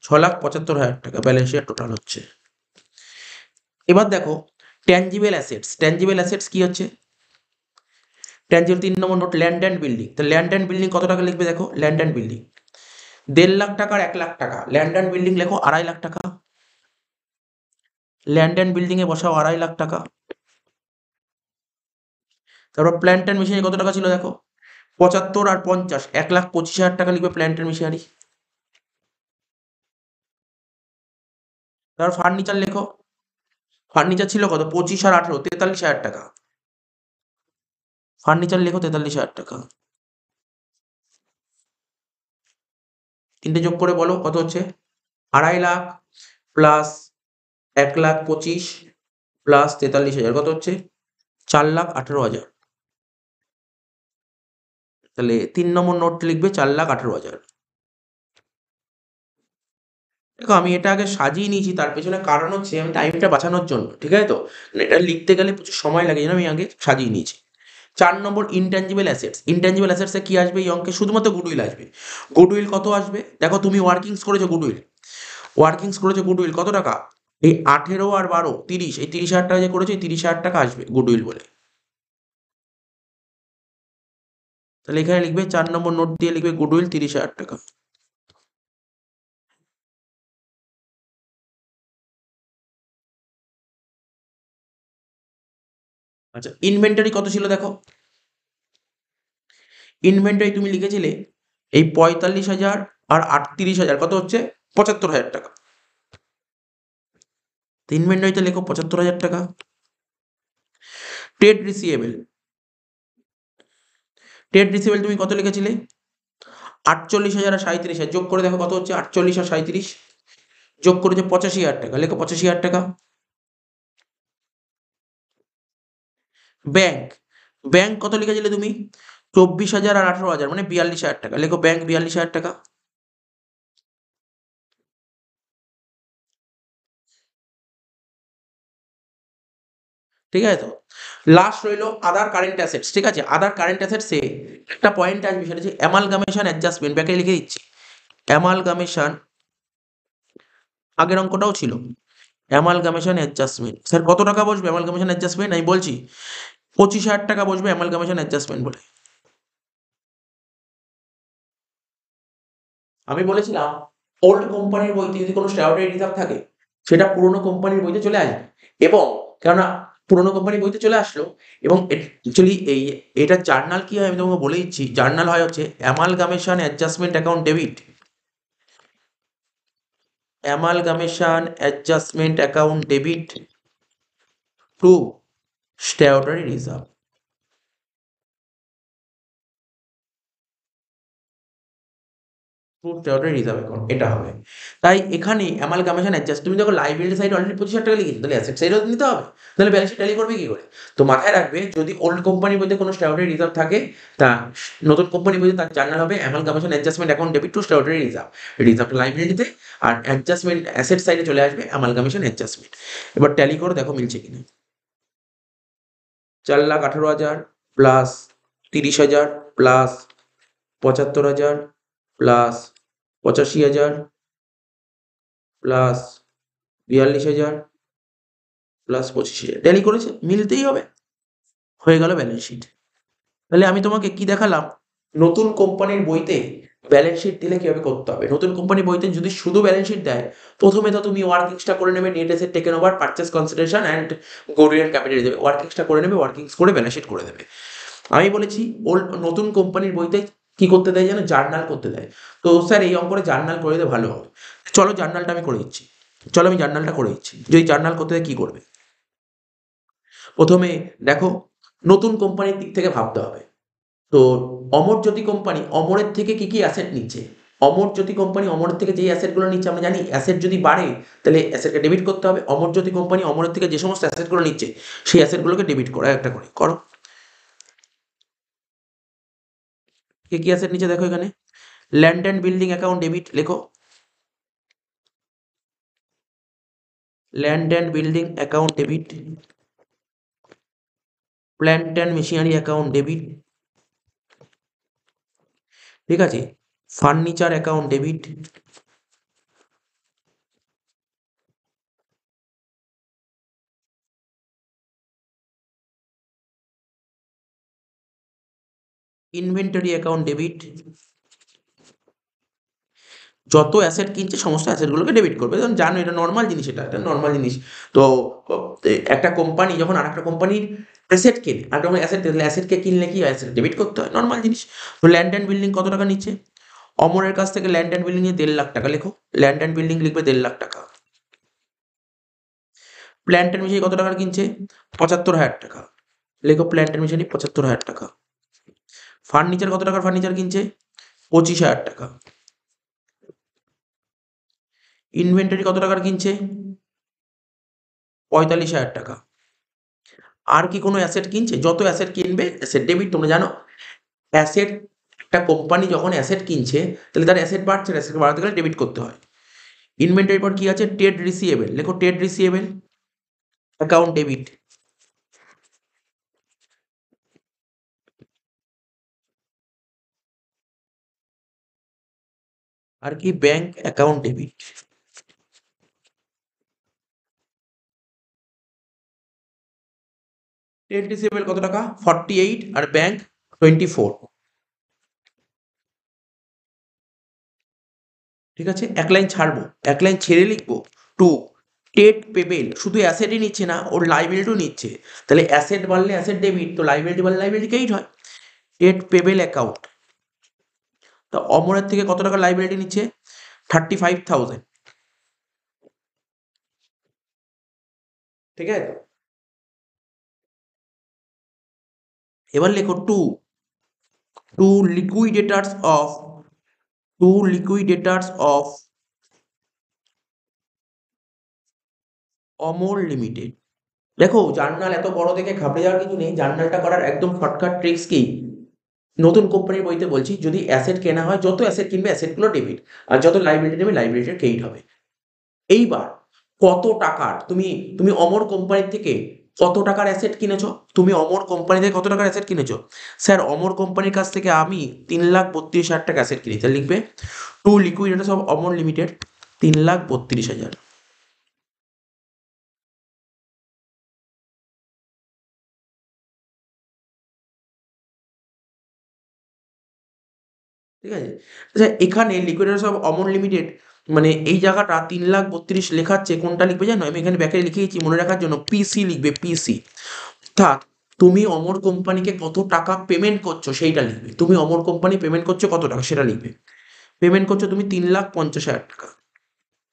6,75,000 টাকা ব্যালেন্স শেয়ার টোটাল হচ্ছে। এবার দেখো ট্যানজিবল অ্যাসেটস। ট্যানজিবল অ্যাসেটস কি হচ্ছে? Tangible 3 number note, land and building. তো ল্যান্ড অ্যান্ড বিল্ডিং কত টাকা লিখবে? দেখো ল্যান্ড অ্যান্ড বিল্ডিং 1.5 লাখ টাকার 1 লাখ টাকা। ল্যান্ড অ্যান্ড বিল্ডিং লেখো 2.5 লাখ টাকা। ল্যান্ড অ্যান্ড বিল্ডিং এ বসাও 2.5 লাখ টাকা। তারপর প্ল্যান্ট অ্যান্ড মেশিনারি কত টাকা ছিল দেখো, 75 আর 50, 1,25,000 টাকা লিখবে প্ল্যান্ট অ্যান্ড মেশিনারি। তারপর ফার্নিচার লেখো, ফার্নিচার ছিল কত, 25 আর 18, 43,000 টাকা। ফার্নিচার লেখো 43,000 টাকা। তিনটে যোগ করে বলো কত হচ্ছে, 2.5 লাখ প্লাস 1,25,000 প্লাস 43,000 কত হচ্ছে, 4,18,000। তাহলে 3 নম্বর নোট লিখবে 4,18,000। দেখো আমি এটা আগে সাজিয়ে নিয়েছি, তার পেছনে কারণ হচ্ছে আমি টাইমটা বাঁচানোর জন্য, ঠিক আছে তো, এটা লিখতে গেলে প্রচুর সময় লাগে, জন্য আমি আগে সাজিয়ে নিয়েছি। 4 নম্বর ইনট্যাঞ্জিবল অ্যাসেটস। ইনট্যাঞ্জিবল অ্যাসেটসে কি আসবে এই অঙ্কে, শুধুমাত্র গুডউইল আসবে। গুডউইল কত আসবে দেখো, তুমি ওয়ার্কিংস করেছো গুডউইল, ওয়ার্কিংস করেছো গুডউইল কত টাকা, এই 18 আর 12 30, এই 30,000 টাকা যে করেছো, এই 30,000 টাকা আসবে গুডউইল বলে। তাহলে এখানে লিখবে 4 নম্বর নোট দিয়ে লিখবে গুডউইল 30,000 টাকা। আচ্ছা ইনভেন্টরি কত ছিল দেখো, ইনভেন্টরি তুমি লিখেছিলে এই 45,000 আর 38,000 কত হচ্ছে, 75,000 টাকা। তো ইনভেন্টরিতে লেখো 75,000 টাকা। ট্রেড রিসিভেবল, ট্রেড রিসিভেবল তুমি কত লিখেছিলে, 48,000 আর 37,000 যোগ করে দেখো কত হচ্ছে, 48 আর 37 যোগ করেছে 85,000 টাকা, লেখো 85,000 টাকা। ব্যাংক, ব্যাংক কত লিখেছিলে তুমি, 24,000 আর 18,000 মানে 42,000 টাকা, লেখো ব্যাংক 42,000 টাকা। ঠিক আছে তো, লাস্ট রইলো আদার কারেন্ট অ্যাসেটস। ঠিক আছে, আদার কারেন্ট অ্যাসেটসে একটা পয়েন্ট আসবে, সেটা হচ্ছে অ্যামালগামেশন অ্যাডজাস্টমেন্ট, ব্যাকে লিখে দিচ্ছি অ্যামালগামেশন, আগের অঙ্কটাও ছিল অ্যামালগামেশন অ্যাডজাস্টমেন্ট। স্যার কত টাকা বসবে অ্যামালগামেশন অ্যাডজাস্টমেন্ট, আমি বলছি 25,000 টাকা বসবে অ্যামালগামেশন অ্যাডজাস্টমেন্ট বলে। আমি বলেছিলাম ওল্ড কোম্পানির বইতে যদি কোনো স্ট্যাটিউটরি রিজার্ভ থাকে, সেটা পুরনো কোম্পানির বইতে চলে আসবে। এবং কেননা পুরনো কোম্পানির বইতে চলে আসলো, এবং অ্যাকচুয়ালি এটা জার্নাল কি হয় আমি তোমাকে বলে দিচ্ছি, জার্নাল হয় হচ্ছে amalgamation adjustment account debit, amalgamation adjustment account debit to statutory reserve. Reserve account এটা হবে। তাই এখানে অ্যামালগামেশন অ্যাডজাস্ট, তুমি দেখো লাইবিলিটি সাইড অলরেডি 25,000 টাকা লিখেছি, তাহলে অ্যাসেট সাইডও নিতে হবে, তাহলে ব্যালেন্স শিট ট্যালি করবে কি করে। তো মাথায় রাখবে যদি ওল্ড কোম্পানির মধ্যে কোনো স্ট্যাটিউটরি রিজার্ভ থাকে, তা নতুন কোম্পানির মধ্যে তার জার্নাল হবে amalgamation adjustment account debit to statutory reserve, reserve লাইবিলিটিতে, আর অ্যাডজাস্টমেন্ট অ্যাসেট সাইডে চলে আসবে অ্যামালগামেশন অ্যাডজাস্টমেন্ট। এবার ট্যালি করে দেখো মিলছে কিনা। 4,18,000 plus 30,000 plus 75,000 plus 85,000 plus 42,000 plus 25,000 tally করেছে, মিলতেই হবে, হয়ে গেল ব্যালেন্স শিট। তাহলে আমি তোমাকে কি দেখালাম, নতুন কোম্পানির বইতে ব্যালেন্স শিট দিলে কিভাবে করতে হবে। নতুন কোম্পানির বইতে যদি শুধু ব্যালেন্স শিট দেয়, প্রথমে তো তুমি ওয়ার্কিংসটা করে নেবে, net asset taken over, purchase consideration and goodwill capital দেবে, ওয়ার্কিংসটা করে নেবে, ওয়ার্কিংস করে ব্যালেন্স শিট করে দেবে। আমি বলেছি ওল্ড নতুন কোম্পানির বইতে কি করতে দেয় যেন, জার্নাল করতে দেয়। তো স্যার এই অঙ্করে জার্নাল করে দিলে ভালো হবে, চলো জার্নালটা আমি করে দিচ্ছি, চলো আমি জার্নালটা করে দিচ্ছি। যদি জার্নাল করতে দেয় কি করবে, প্রথমে দেখো নতুন কোম্পানির দিক থেকে ভাবতে হবে। তো অমরজ্যোতি কোম্পানি অমরের থেকে কি কি অ্যাসেট নিচ্ছে, অমরজ্যোতি কোম্পানি অমরের থেকে যেই অ্যাসেটগুলো নিচ্ছে, আমরা জানি অ্যাসেট যদি বাড়ে তাহলে অ্যাসেটকে ডেবিট করতে হবে। অমরজ্যোতি কোম্পানি অমরের থেকে যে সমস্ত অ্যাসেটগুলো নিচ্ছে, সেই অ্যাসেটগুলোকে ডেবিট করো, একটা করে করো। কে কি অ্যাসেট নিচ্ছে দেখো এখানে, land and building account debit লেখো, land and building account debit, plant and machinery account debit, ঠিক আছে, furniture account debit, inventory account debit, যত অ্যাসেট কিনছে সমস্ত অ্যাসেটগুলোকে ডেবিট করবে। যেমন জানো এটা নর্মাল জিনিস, এটা একটা নর্মাল জিনিস। তো একটা কোম্পানি যখন আরেকটা কোম্পানির অ্যাসেট কেনে আর যখন অ্যাসেটকে কিনলে কি অ্যাসেট ডেবিট করতে হয়, নর্মাল জিনিস। তো ল্যান্ড অ্যান্ড বিল্ডিং কত টাকা নিচ্ছে? অমরের কাছ থেকে ল্যান্ড অ্যান্ড বিল্ডিং নিয়ে 1.5 লাখ টাকা, লেখো ল্যান্ড অ্যান্ড বিল্ডিং লিখবে 1.5 লাখ টাকা। প্ল্যান্ট অ্যান্ড মেশিনারি কত টাকার কিনছে? 75,000 টাকা, লেখো প্ল্যান্ট অ্যান্ড মেশিনারি 75,000 টাকা। ফার্নিচার কত টাকার ফার্নিচার কিনছে? 25,000 টাকা। ইনভেন্টরি কত টাকার কিনছে? 45,000 টাকা। আর কি কোনো অ্যাসেট কিনছে? যত অ্যাসেট কিনবে অ্যাসেট ডেবিট। তোমরা জানো অ্যাসেট, একটা কোম্পানি যখন অ্যাসেট কিনছে তাহলে তার অ্যাসেট বাড়ছে, অ্যাসেট বাড়াতে গেলে ডেবিট করতে হয়। ইনভেন্টরির পর কি আছে? ট্রেড রিসিভেবল, লেখো ট্রেড রিসিভেবল অ্যাকাউন্ট ডেবিট। আর কি? Bank account debit. Trade receivable কত টাকা? 48 আর ব্যাংক 24। ঠিক আছে, এক লাইন ছাড়বো, এক লাইন ছেড়ে লিখবো টু ট্রেড পেবেল। শুধু অ্যাসেটই নিচ্ছে না, ওর লাইবিলিটিও নিচ্ছে। তাহলে অ্যাসেট বাড়লে অ্যাসেট ডেবিট, তো লাইবিলিটি বাড়লে লাইবিলিটি ক্রেডিট হয়। Trade payable account. তো অমরের থেকে কত টাকা লাইবিলিটি নিচ্ছে? 35,000। ঠিক আছে, এবার লেখো to liquidators of to liquidators of Amar limited. দেখো জার্নাল এত বড় দেখে ঘাবড়ে যাওয়ার কিছু নেই। জার্নালটা করার একদম শর্টকাট ট্রিক্স কি, নতুন কোম্পানির বইতে বলছি, যদি অ্যাসেট কেনা হয়, যত অ্যাসেট কিনবে অ্যাসেটগুলো ডেবিট, আর যত লাইবিলিটি নেবে লাইবিলিটির ক্রেডিট হবে। এইবার কত টাকার তুমি তুমি অমর কোম্পানির থেকে কত টাকার অ্যাসেট কিনেছো? তুমি অমর কোম্পানি থেকে কত টাকার অ্যাসেট কিনেছো? স্যার অমর কোম্পানির কাছ থেকে আমি 3,32,000 টাকা অ্যাসেট কিনি। তাহলে লিখবে two liquidators of Amar limited 3,32,000। ঠিক আছে, আচ্ছা এখানে লিকুইডেটার্স অফ অমর লিমিটেড মানে এই জায়গাটা 3,32,000 লেখাচ্ছে, কোনটা লিখবে জানো? আমি এখানে ব্যাকে লিখেছি মনে রাখার জন্য, পিসি লিখবে, পিসি। অর্থাৎ তুমি অমর কোম্পানিকে কত টাকা পেমেন্ট করছো সেইটা লিখবে। তুমি অমর কোম্পানি পেমেন্ট করছো কত টাকা সেটা লিখবে। পেমেন্ট করছো তুমি 3,50,000 টাকা,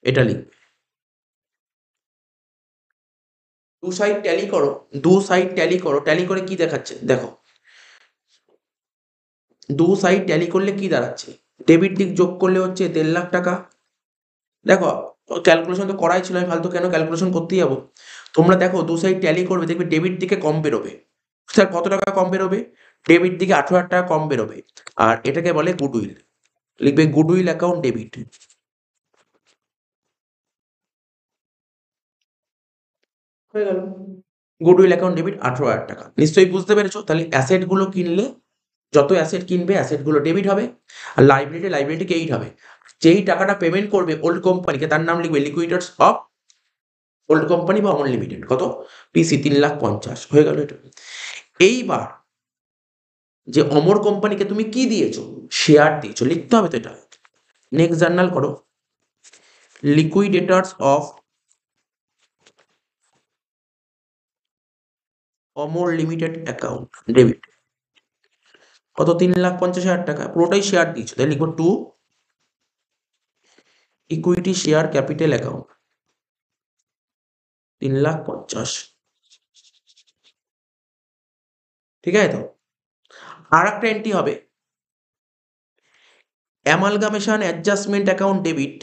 এটা লিখবে। দু সাইড ট্যালি করো, দু সাইড ট্যালি করো, ট্যালি করে কি দেখাচ্ছে দেখো, দু সাইড ট্যালি করলে কি দাঁড়াচ্ছে? ডেবিট দিক যোগ করলে হচ্ছে 1.5 লাখ টাকা। দেখো ক্যালকুলেশন তো করাই ছিল, আমি ফালতু কেন ক্যালকুলেশন করতে যাবো? তোমরা দেখো দু সাইড ট্যালি করবে, দেখবে ডেবিট দিকে কম বেরোবে। স্যার কত টাকা কম বেরোবে? ডেবিট দিকে 18,000 টাকা কম বেরোবে। আর এটাকে বলে গুডউইল, লিখবে গুডউইল অ্যাকাউন্ট ডেবিট। হয়ে গেল, গুডউইল অ্যাকাউন্ট ডেবিট 18,000 টাকা। নিশ্চয়ই বুঝতে পেরেছো? তাহলে অ্যাসেট গুলো কিনলে, যত অ্যাসেট কিনবে অ্যাসেট গুলো ডেবিট হবে, আর লাইবিলিটি ক্রেডিট হবে। যেই টাকাটা পেমেন্ট করবে ওল্ড কোম্পানিকে তার নাম লিখবে লিকুইডেটার্স অফ ওল্ড কোম্পানি বা অমর লিমিটেড। কত? পিসি 3,50,000। হয়ে গেল এটা। এইবার যে অমর কোম্পানিকে তুমি কি দিয়েছো? শেয়ার দিয়েছো, লিখতে হবে তো এটা। নেক্সট জার্নাল করো, liquidators of Amar limited account debit. কত? 3,50,000 টাকা, পুরোটাই শেয়ার দিয়েছো, তাই লিখবো to equity share capital account 3,50,000। ঠিক আছে তো? আর একটা এন্ট্রি হবে amalgamation adjustment account debit,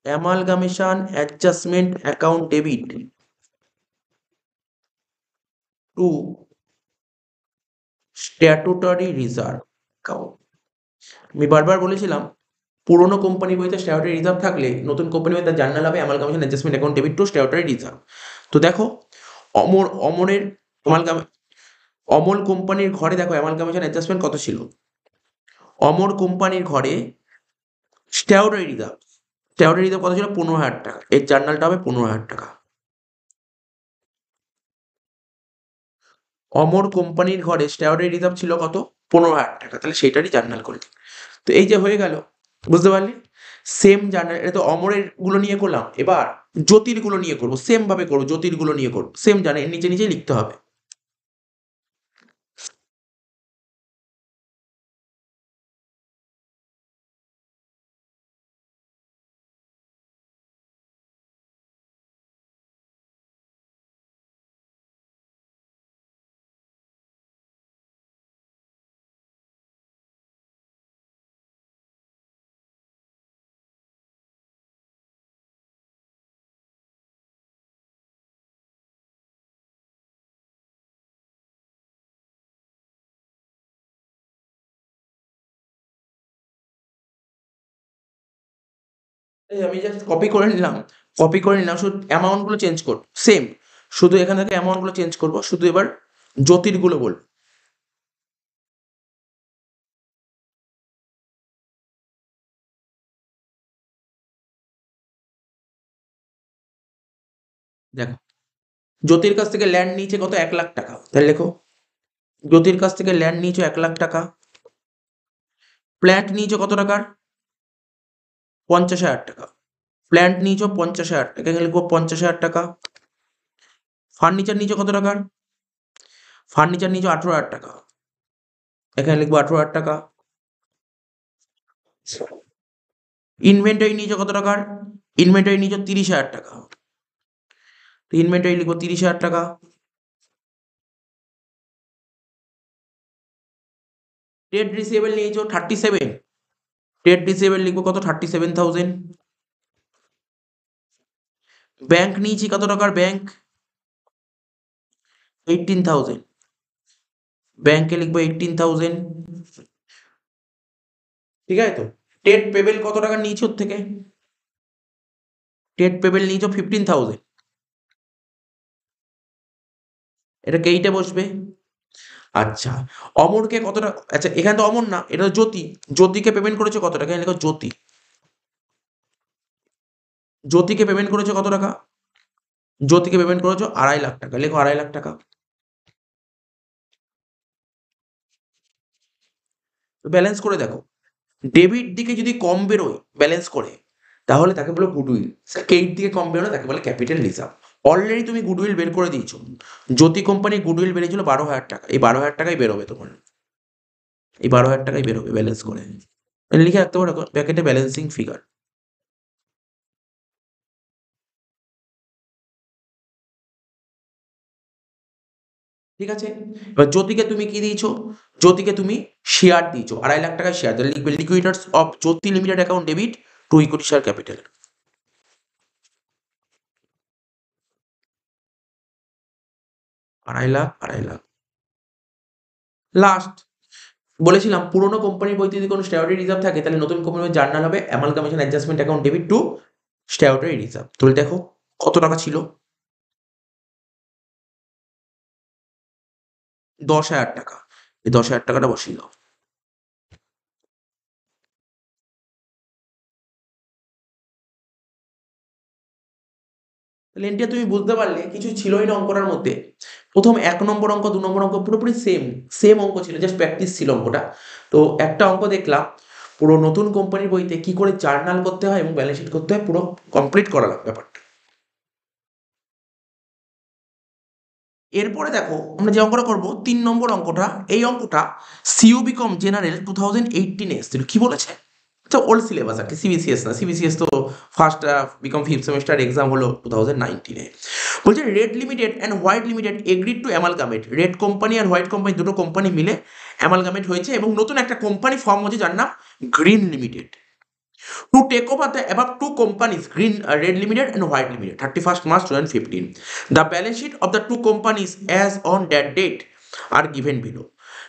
amalgamation adjustment account debit to statutory reserve account. আমি বারবার বলেছিলাম পুরোনো কোম্পানির বইতে স্ট্যাটুটরি রিজার্ভ থাকলে নতুন কোম্পানি বইতে জার্নাল হবে amalgamation adjustment account debit to statutory reserve. তো দেখো অমরের অ্যামালগাম অমল কোম্পানির ঘরে দেখো অ্যামালগামেশন অ্যাডজাস্টমেন্ট কত ছিল। অমর কোম্পানির ঘরে স্ট্যাটুটরি রিজার্ভ কত ছিল? 15,000 টাকা। এর জার্নালটা হবে 15,000 টাকা। অমর কোম্পানির ঘরে স্ট্যাটুটরি রিজার্ভ ছিল কত? 15,000 টাকা। তাহলে সেটারই জার্নাল করলে তো এই যে হয়ে গেল, বুঝতে পারলি? সেম জার্নাল, এটা তো অমরের গুলো নিয়ে করলাম, এবার জ্যোতির গুলো নিয়ে করবো, সেম ভাবে করবো, জ্যোতির গুলো নিয়ে করবো, সেম জার্নাল নিচে নিচে লিখতে হবে। এই আমি জাস্ট কপি করে নিলাম, কপি করে নিলাম, শুধু অ্যামাউন্ট গুলো চেঞ্জ করব, সেম, শুধু এখান থেকে অ্যামাউন্ট গুলো চেঞ্জ করবো, শুধু এবার জ্যোতির গুলো বলবো। দেখো, জ্যোতির কাছ থেকে ল্যান্ড নিয়েছে কত, 1,00,000 টাকা, তাহলে লেখো জ্যোতির কাছ থেকে ল্যান্ড নিয়েছো 1,00,000 টাকা, প্ল্যান্ট নিয়েছো কত টাকার, 50,000 টাকা, প্ল্যান্ট নিয়েছো 50,000 টাকা, এখানে লিখবো 50,000 টাকা। ফার্নিচার নিয়েছো কত টাকার, ফার্নিচার নিয়েছো 18,000 টাকা, এখানে লিখবো 18,000 টাকা। ইনভেন্টরি নিয়েছো কত টাকার, ইনভেন্টরি নিয়েছো 30,000 টাকা, তো ইনভেন্টরি লিখবো 30,000 টাকা। ট্রেড রিসিভেবল নিয়েছো 37, ট্রেড রিসিভেবল লিখবো কত, 37,000। ব্যাংক নিয়েছি কত টাকার, ব্যাংক 18,000, ব্যাংকে লিখবো 18,000, ঠিক আছে? তো ট্রেড পেবেল কত টাকা নিয়েছো ওর থেকে, ট্রেড পেবেল নিয়েছো 15,000, এটা কেইটে বসবে। আচ্ছা, অমরকে কত টাকা, আচ্ছা এখানে তো অমর না, এটা তো জ্যোতি, জ্যোতিকে পেমেন্ট করেছো কত টাকা, এখানে লেখো জ্যোতি, জ্যোতিকে পেমেন্ট করেছো কত টাকা, জ্যোতিকে পেমেন্ট করেছো 2,50,000 টাকা, লেখো 2,50,000 টাকা। ব্যালেন্স করে দেখো, ডেবিট দিকে যদি কম বেরোয় ব্যালেন্স করে, তাহলে তাকে বলো গুডউইল, ক্রেডিট দিকে কম বেরোলে তাকে বলে ক্যাপিটাল রিজার্ভ। অলরেডি তুমি গুডউইল বের করে দিয়েছো, জ্যোতি কোম্পানির গুডউইল বেরিয়েছিল 12,000 টাকা, এই 12,000 টাকাই বেরোবে তোমার, এই 12,000 টাকাই বেরোবে ব্যালেন্স করে, লিখে রাখতে পারো প্যাকেটে ব্যালেন্সিং ফিগার। ঠিক আছে, এবার জ্যোতিকে তুমি কি দিয়েছো, জ্যোতিকে তুমি শেয়ার দিয়েছো 2,50,000 টাকা শেয়ার, তাহলে লিখবে liquidators of Jyoti limited account debit to equity share capital. 2,50,000, 2,50,000। Last বলেছিলাম পুরোনো কোম্পানির বইতে যদি কোনো স্ট্যাটিউটরি রিজার্ভ থাকে, তাহলে নতুন কোম্পানির জার্নাল হবে amalgamation adjustment account debit to statutory reserve. তাহলে দেখো কত টাকা ছিল, 10,000 টাকা, এই 10,000 টাকাটা বসিয়ে দাও। তাহলে এনটিআর তুমি বুঝতে পারলে কিছু ছিলই না অঙ্কটার মধ্যে, প্রথম 1 নম্বর অঙ্ক 2 নম্বর অঙ্ক পুরোপুরি সেম, সেম অঙ্ক ছিল, জাস্ট প্র্যাকটিস ছিল অঙ্কটা। তো একটা অঙ্ক দেখলাম পুরো নতুন কোম্পানির বইতে কি করে জার্নাল করতে হয় এবং ব্যালেন্স শিট করতে হয়, পুরো কমপ্লিট করালাম ব্যাপারটা। এরপরে দেখো আমরা যে অঙ্কটা করবো 3 নম্বর অঙ্কটা, এই অঙ্কটা সিইউ বিকম জেনারেল 2018 এসেছিল, কি বলেছে, আচ্ছা ওল্ড সিলেবাস আর কি, সিবিসিএস না, সিবিসিএস তো first BCom 5th semester exam হলো 2019-এ। বলছে red limited and white limited agreed to amalgamate, red company আর হোয়াইট কোম্পানি দুটো কোম্পানি মিলে অ্যামালগামেট হয়েছে এবং নতুন একটা কোম্পানি ফর্ম হয়েছে যার নাম green limited, to take over the above two companies green red limited and white limited 31st March 2015, the balance sheet of the two companies as on that date are given below.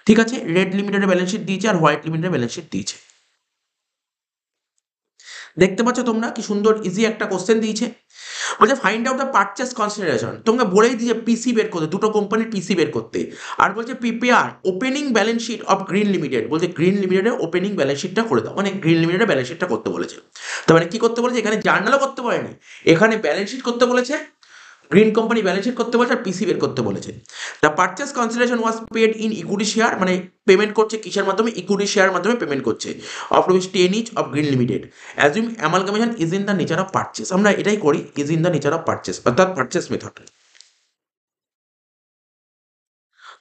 ঠিক আছে, red লিমিটেডের balance sheet দিয়েছে আর white লিমিটেডের balance sheet দিয়েছে। দেখতে পাচ্ছ তোমরা কি সুন্দর ইজি একটা কোশ্চেন দিয়েছে, বলছে find out the purchase consideration, তোমরা বলেই দিয়েছে পিসি বের করতে, দুটো কোম্পানির পিসি বের করতে, আর বলছে prepare opening balance sheet of green limited, বলছে গ্রিন লিমিটেডের ওপেনিং ব্যালেন্স শিটটা করে দাও, মানে গ্রিন লিমিটেডের ব্যালেন্স শিটটা করতে বলেছে। তার মানে কি করতে বলেছে, এখানে জার্নালও করতে বলেনি, এখানে ব্যালেন্স শিট করতে বলেছে, গ্রিন কোম্পানি ব্যালেন্স শিট করতে বলেছে আর পিসি বের করতে বলেছে। The purchase consideration was paid in equity share, মানে পেমেন্ট করছে কিসের মাধ্যমে, ইকুইটি শেয়ার মাধ্যমে পেমেন্ট করছে, of rupees 10 each of green limited. Assume amalgamation is in the nature of purchase, আমরা এটাই করি, is in the nature of purchase, অর্থাৎ পারচেস মেথড।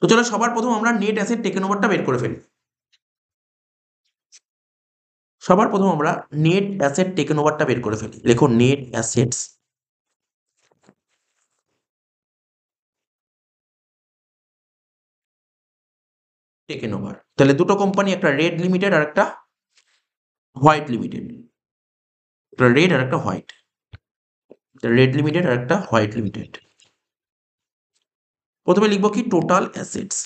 তো চলো সবার প্রথম আমরা নেট অ্যাসেট টেকেন ওভারটা বের করে ফেলি। সবার প্রথম আমরা নেট অ্যাসেট টেকেন ওভারটা বের করে ফেলি। লেখো নেট অ্যাসেটস টেকেন ওভার। তাহলে দুটো কোম্পানি, একটা রেড লিমিটেড আর একটা হোয়াইট লিমিটেড, একটা রেড আর একটা হোয়াইট, রেড লিমিটেড আর একটা হোয়াইট লিমিটেড। প্রথমে লিখবো কি টোটাল অ্যাসেটস।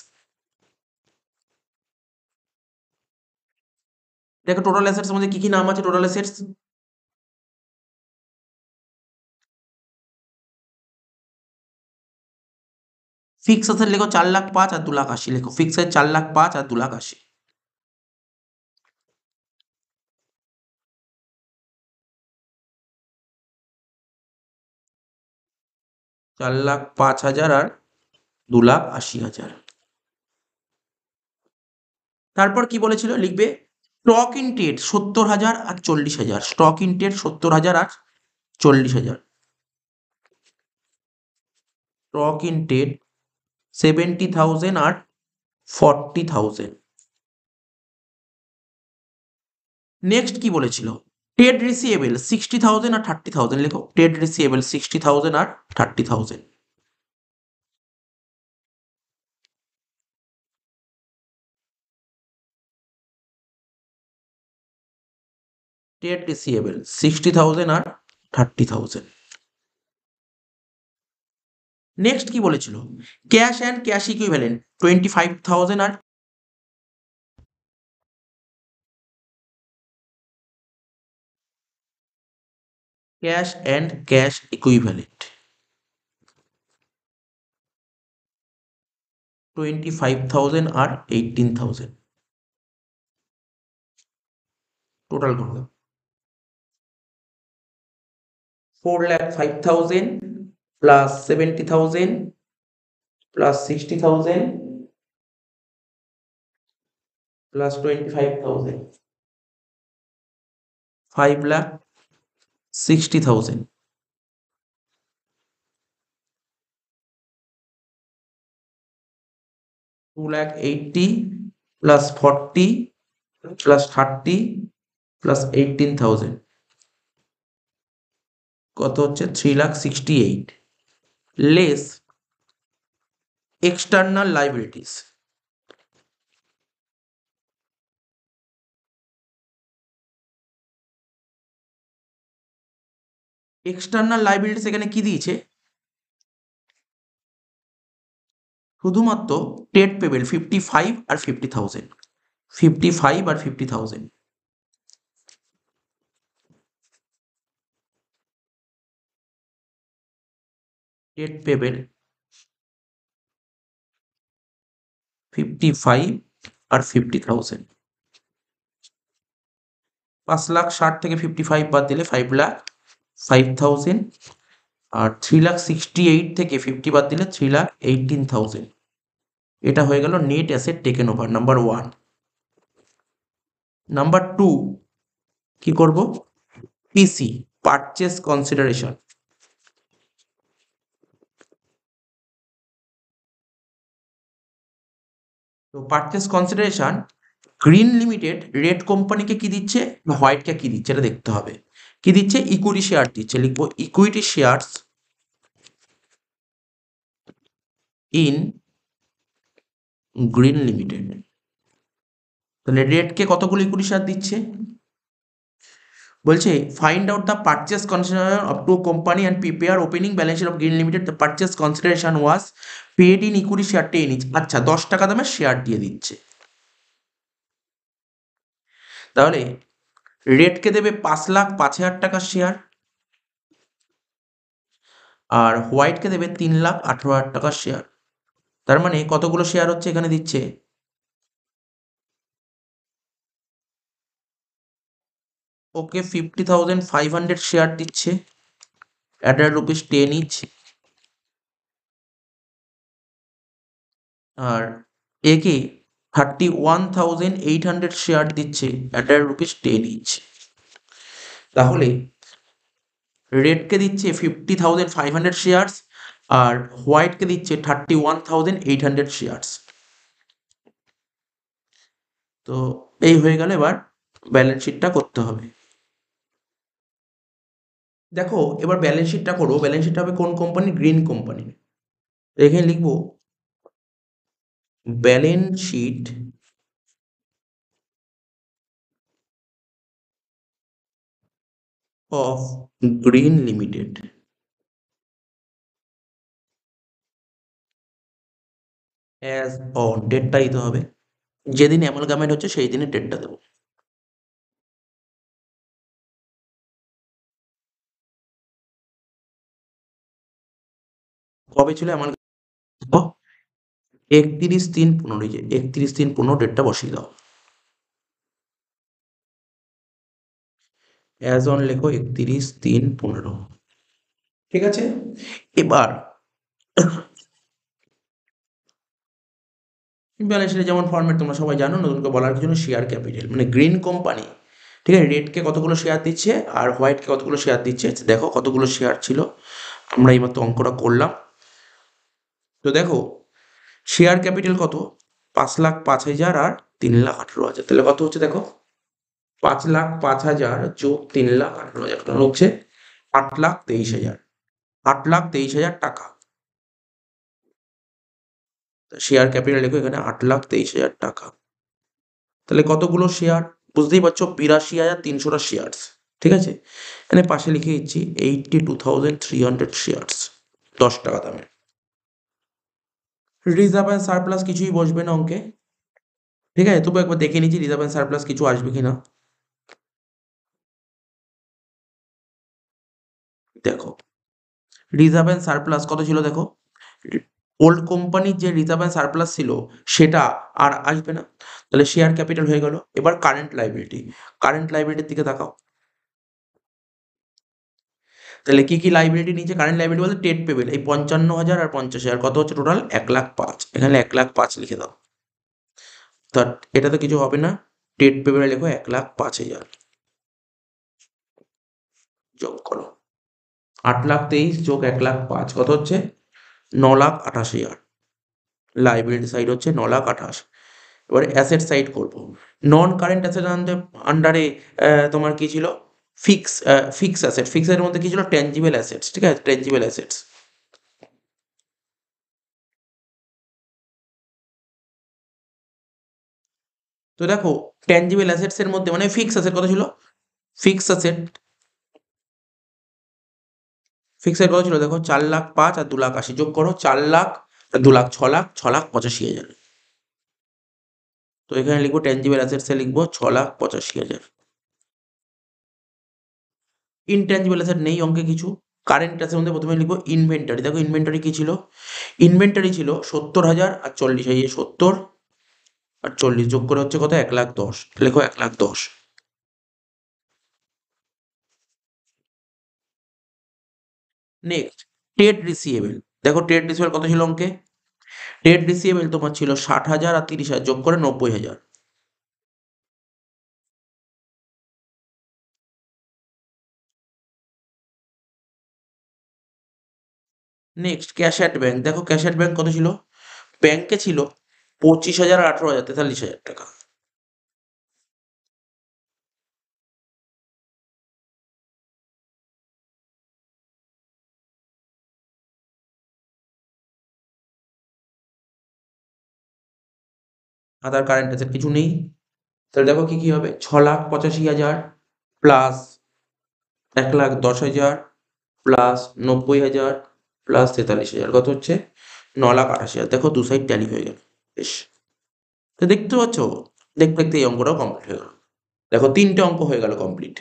দেখো টোটাল অ্যাসেটস মধ্যে কি কি নাম আছে টোটাল অ্যাসেটস। ফিক্স অ্যাসেট লেখো 4,05,000 আর 2,80,000, লেখো ফিক্স অ্যাসেট 4,05,000 আর 2,80,000। $4,05,000 আর 2,80,000। তারপর কি বলেছিল লিখবে স্টক ইন ট্রেড 70,000 আর 40,000, স্টক ইন ট্রেড 70,000 আর 40,000, স্টক ইন ট্রেড 70,000 আর 40,000। নেক্সট কি বলেছিল ট্রেড রিসিভেবল 60,000 আর 30,000, লেখো ট্রেড রিসিভেবল 60,000 আর 30,000। ট্রেড রিসিভেবল 60,000 আর 30,000। নেক্সট কি বলেছিল ক্যাশ অ্যান্ড ক্যাশ ইকুইভ্যালেন্ট 25,000 আর ক্যাশ অ্যান্ড ক্যাশ ইকুইভ্যালেন্ট 25,000 আর 18,000। টোটাল কত 4,05,000 plus 70,000 plus 60,000 plus 25,000, 5,60,000। 2,80,000 plus 40 plus 30 plus 18,000 কত হচ্ছে 3,68,000 less external liabilities. External liabilities এখানে কি দিয়েছে শুধুমাত্র ট্রেড পেবেল 55 আর 50,000, 55 আর 50,000। ট্রেড পেবেল 55 আর 50,000। 5,60,000 থেকে 55 বাদ দিলে 5,05,000 আর 3,68,000 থেকে 50 বাদ দিলে 3,18,000। এটা হয়ে গেল net asset taken over number 1। Number 2 কি করব পিসি পারচেস কনসিডারেশন। তো purchase consideration green limited red কোম্পানিকে কি দিচ্ছে না হোয়াইটকে কি দিচ্ছে এটা দেখতে হবে। কি দিচ্ছে ইকুইটি শেয়ার দিচ্ছে, লিখবো equity shares in green limited. তাহলে রেডকে কতগুলো ইকুইটি শেয়ার দিচ্ছে বলছে find out the purchase consideration of two company and prepare opening balance sheet of green limited. The purchase consideration was paid in equity share 10 each. আচ্ছা 10 টাকা দামের share দিয়ে দিচ্ছে। তাহলে রেডকে দেবে 5,05,000 টাকার শেয়ার আর হোয়াইটকে দেবে 3,18,000 টাকার শেয়ার। তার মানে কতগুলো শেয়ার হচ্ছে এখানে দিচ্ছে ওকে 50,500 শেয়ার দিচ্ছে at a rupees 10 ইচ। আর একে 31,800 শেয়ার দিচ্ছে অ্যাট ₹10 ইচ। তাহলে রেডকে দিচ্ছে 50,500 শেয়ার্স আর হোয়াইটকে দিচ্ছে 31,800 শেয়ার্স। তো এই হয়ে গেল, এবার ব্যালেন্স শিটটা করতে হবে। দেখো এবার ব্যালেন্স শিটটা করবো। ব্যালেন্স শিটটা হবে কোন কোম্পানি? Green company. এখানে লিখবো balance sheet of green limited. As on, ডেটটা দিতে হবে, যেদিন অ্যামালগামেট হচ্ছে সেই দিনের ডেটটা দেবো। কবে ছিল অ্যামালগামেট? 31/3/15, যে 31/3/15 ডেটটা বসিয়ে দাও। অ্যাজ অন লেখো 31/3/15। ঠিক আছে, এবার ব্যালেন্স শিটে যেমন ফরম্যাট তোমরা সবাই জানো, নতুন করে বলার কিছু না। শেয়ার ক্যাপিটাল মানে গ্রিন কোম্পানি, ঠিক আছে, রেডকে কতগুলো শেয়ার দিচ্ছে আর হোয়াইটকে কতগুলো শেয়ার দিচ্ছে। দেখো কতগুলো শেয়ার ছিল, আমরা এইমাত্র অঙ্কটা করলাম। তো দেখো শেয়ার ক্যাপিটাল কত? 5,05,000 আর 3,18,000। তাহলে কত হচ্ছে দেখো, 5,05,000 যোগ 3,18,000 তাহলে হচ্ছে 8,23,000। 8,23,000 টাকা শেয়ার ক্যাপিটাল লেখো এখানে, 8,23,000 টাকা। তাহলে কতগুলো শেয়ার? বুঝতেই পারছো, 82,300টা শেয়ার্স। ঠিক আছে, এখানে পাশে লিখে দিচ্ছি 82,300 শেয়ার্স, 10 টাকা দামে। রিজার্ভ অ্যান্ড সারপ্লাস কিছুই বসবে না অঙ্কে, ঠিক আছে, তবু একবার দেখে নিচ্ছি রিজার্ভ অ্যান্ড সারপ্লাস কিছু আসবে কিনা। দেখো রিজার্ভ অ্যান্ড সারপ্লাস কত ছিল দেখো, ওল্ড কোম্পানির যে রিজার্ভ অ্যান্ড সারপ্লাস ছিল সেটা আর আসবে না, তাহলে শেয়ার ক্যাপিটাল হয়ে গেল। এবার কারেন্ট লাইবিলিটি, কারেন্ট লাইবিলিটির দিকে তাকাও। তাহলে কি কি লাইবিলিটি নিচে? কারেন্ট লাইবিলিটি বলতে ট্রেড পেবেল, এই 55,000 আর 50,000 কত হচ্ছে টোটাল? 1,05,000। এখানে 1,05,000 লিখে দাও। তা এটা তো কিছু হবে না, ট্রেড পেবেল লেখো 1,05,000 যোগ করো। 8,23,000 যোগ 1,05,000 কত হচ্ছে? 9,28,000। লাইবিলিটি সাইড হচ্ছে 9,28,000। এবারে অ্যাসেট সাইড করবো। নন কারেন্ট অ্যাসেট আন্ডারে তোমার কি ছিল? Fix asset. ফিক্সের মধ্যে কি ছিল? Tangible assets. ঠিক আছে, ট্যাঞ্জিবল অ্যাসেটস। তো দেখো ট্যাঞ্জিবল অ্যাসেটস এর মধ্যে মানে ফিক্স অ্যাসেট কত ছিল? ফিক্স অ্যাসেট ফিক্সের কত ছিল দেখো, 4,05,000 আর 2,80,000 যোগ করো। 4,00,000 আর 2,00,000 6,00,000, 6,85,000। তো এখানে লিখবো ট্যাঞ্জিবল অ্যাসেটসে লিখবো 6,85,000। ইনট্যাঞ্জিবল অ্যাসেট নেই অঙ্কে কিছু। কারেন্ট অ্যাসেটের মধ্যে প্রথমে লিখবো ইনভেন্টরি। দেখো ইনভেন্টরি কি ছিল? ইনভেন্টরি ছিল 70,000 আর 40,000। 70 আর 40 যোগ করে হচ্ছে কত? 1,10,000। লেখো 1,10,000। Next trade receivable. দেখো ট্রেড রিসিভেবল কত ছিল অঙ্কে? ট্রেড রিসিভেবল তোমার ছিল 60,000 আর 30,000 যোগ করে 90,000। Next cash at bank. দেখো ক্যাশ অ্যাট ব্যাংক কত ছিল? ব্যাংকে ছিল 25,000 আর 18,000, 43,000 টাকা। আদার কারেন্ট অ্যাসেট কিছু নেই। তাহলে দেখো কি কি হবে, 6,85,000 প্লাস 1,10,000 প্লাস 90,000 প্লাস 43,000 কত হচ্ছে? 9,88,000। দেখো দু সাইড ট্যালি হয়ে গেল। বেশ, তো দেখতে পাচ্ছ, দেখতে দেখতে এই অঙ্কটাও কমপ্লিট হয়ে গেল। দেখো 3টে অঙ্ক হয়ে গেল কমপ্লিট।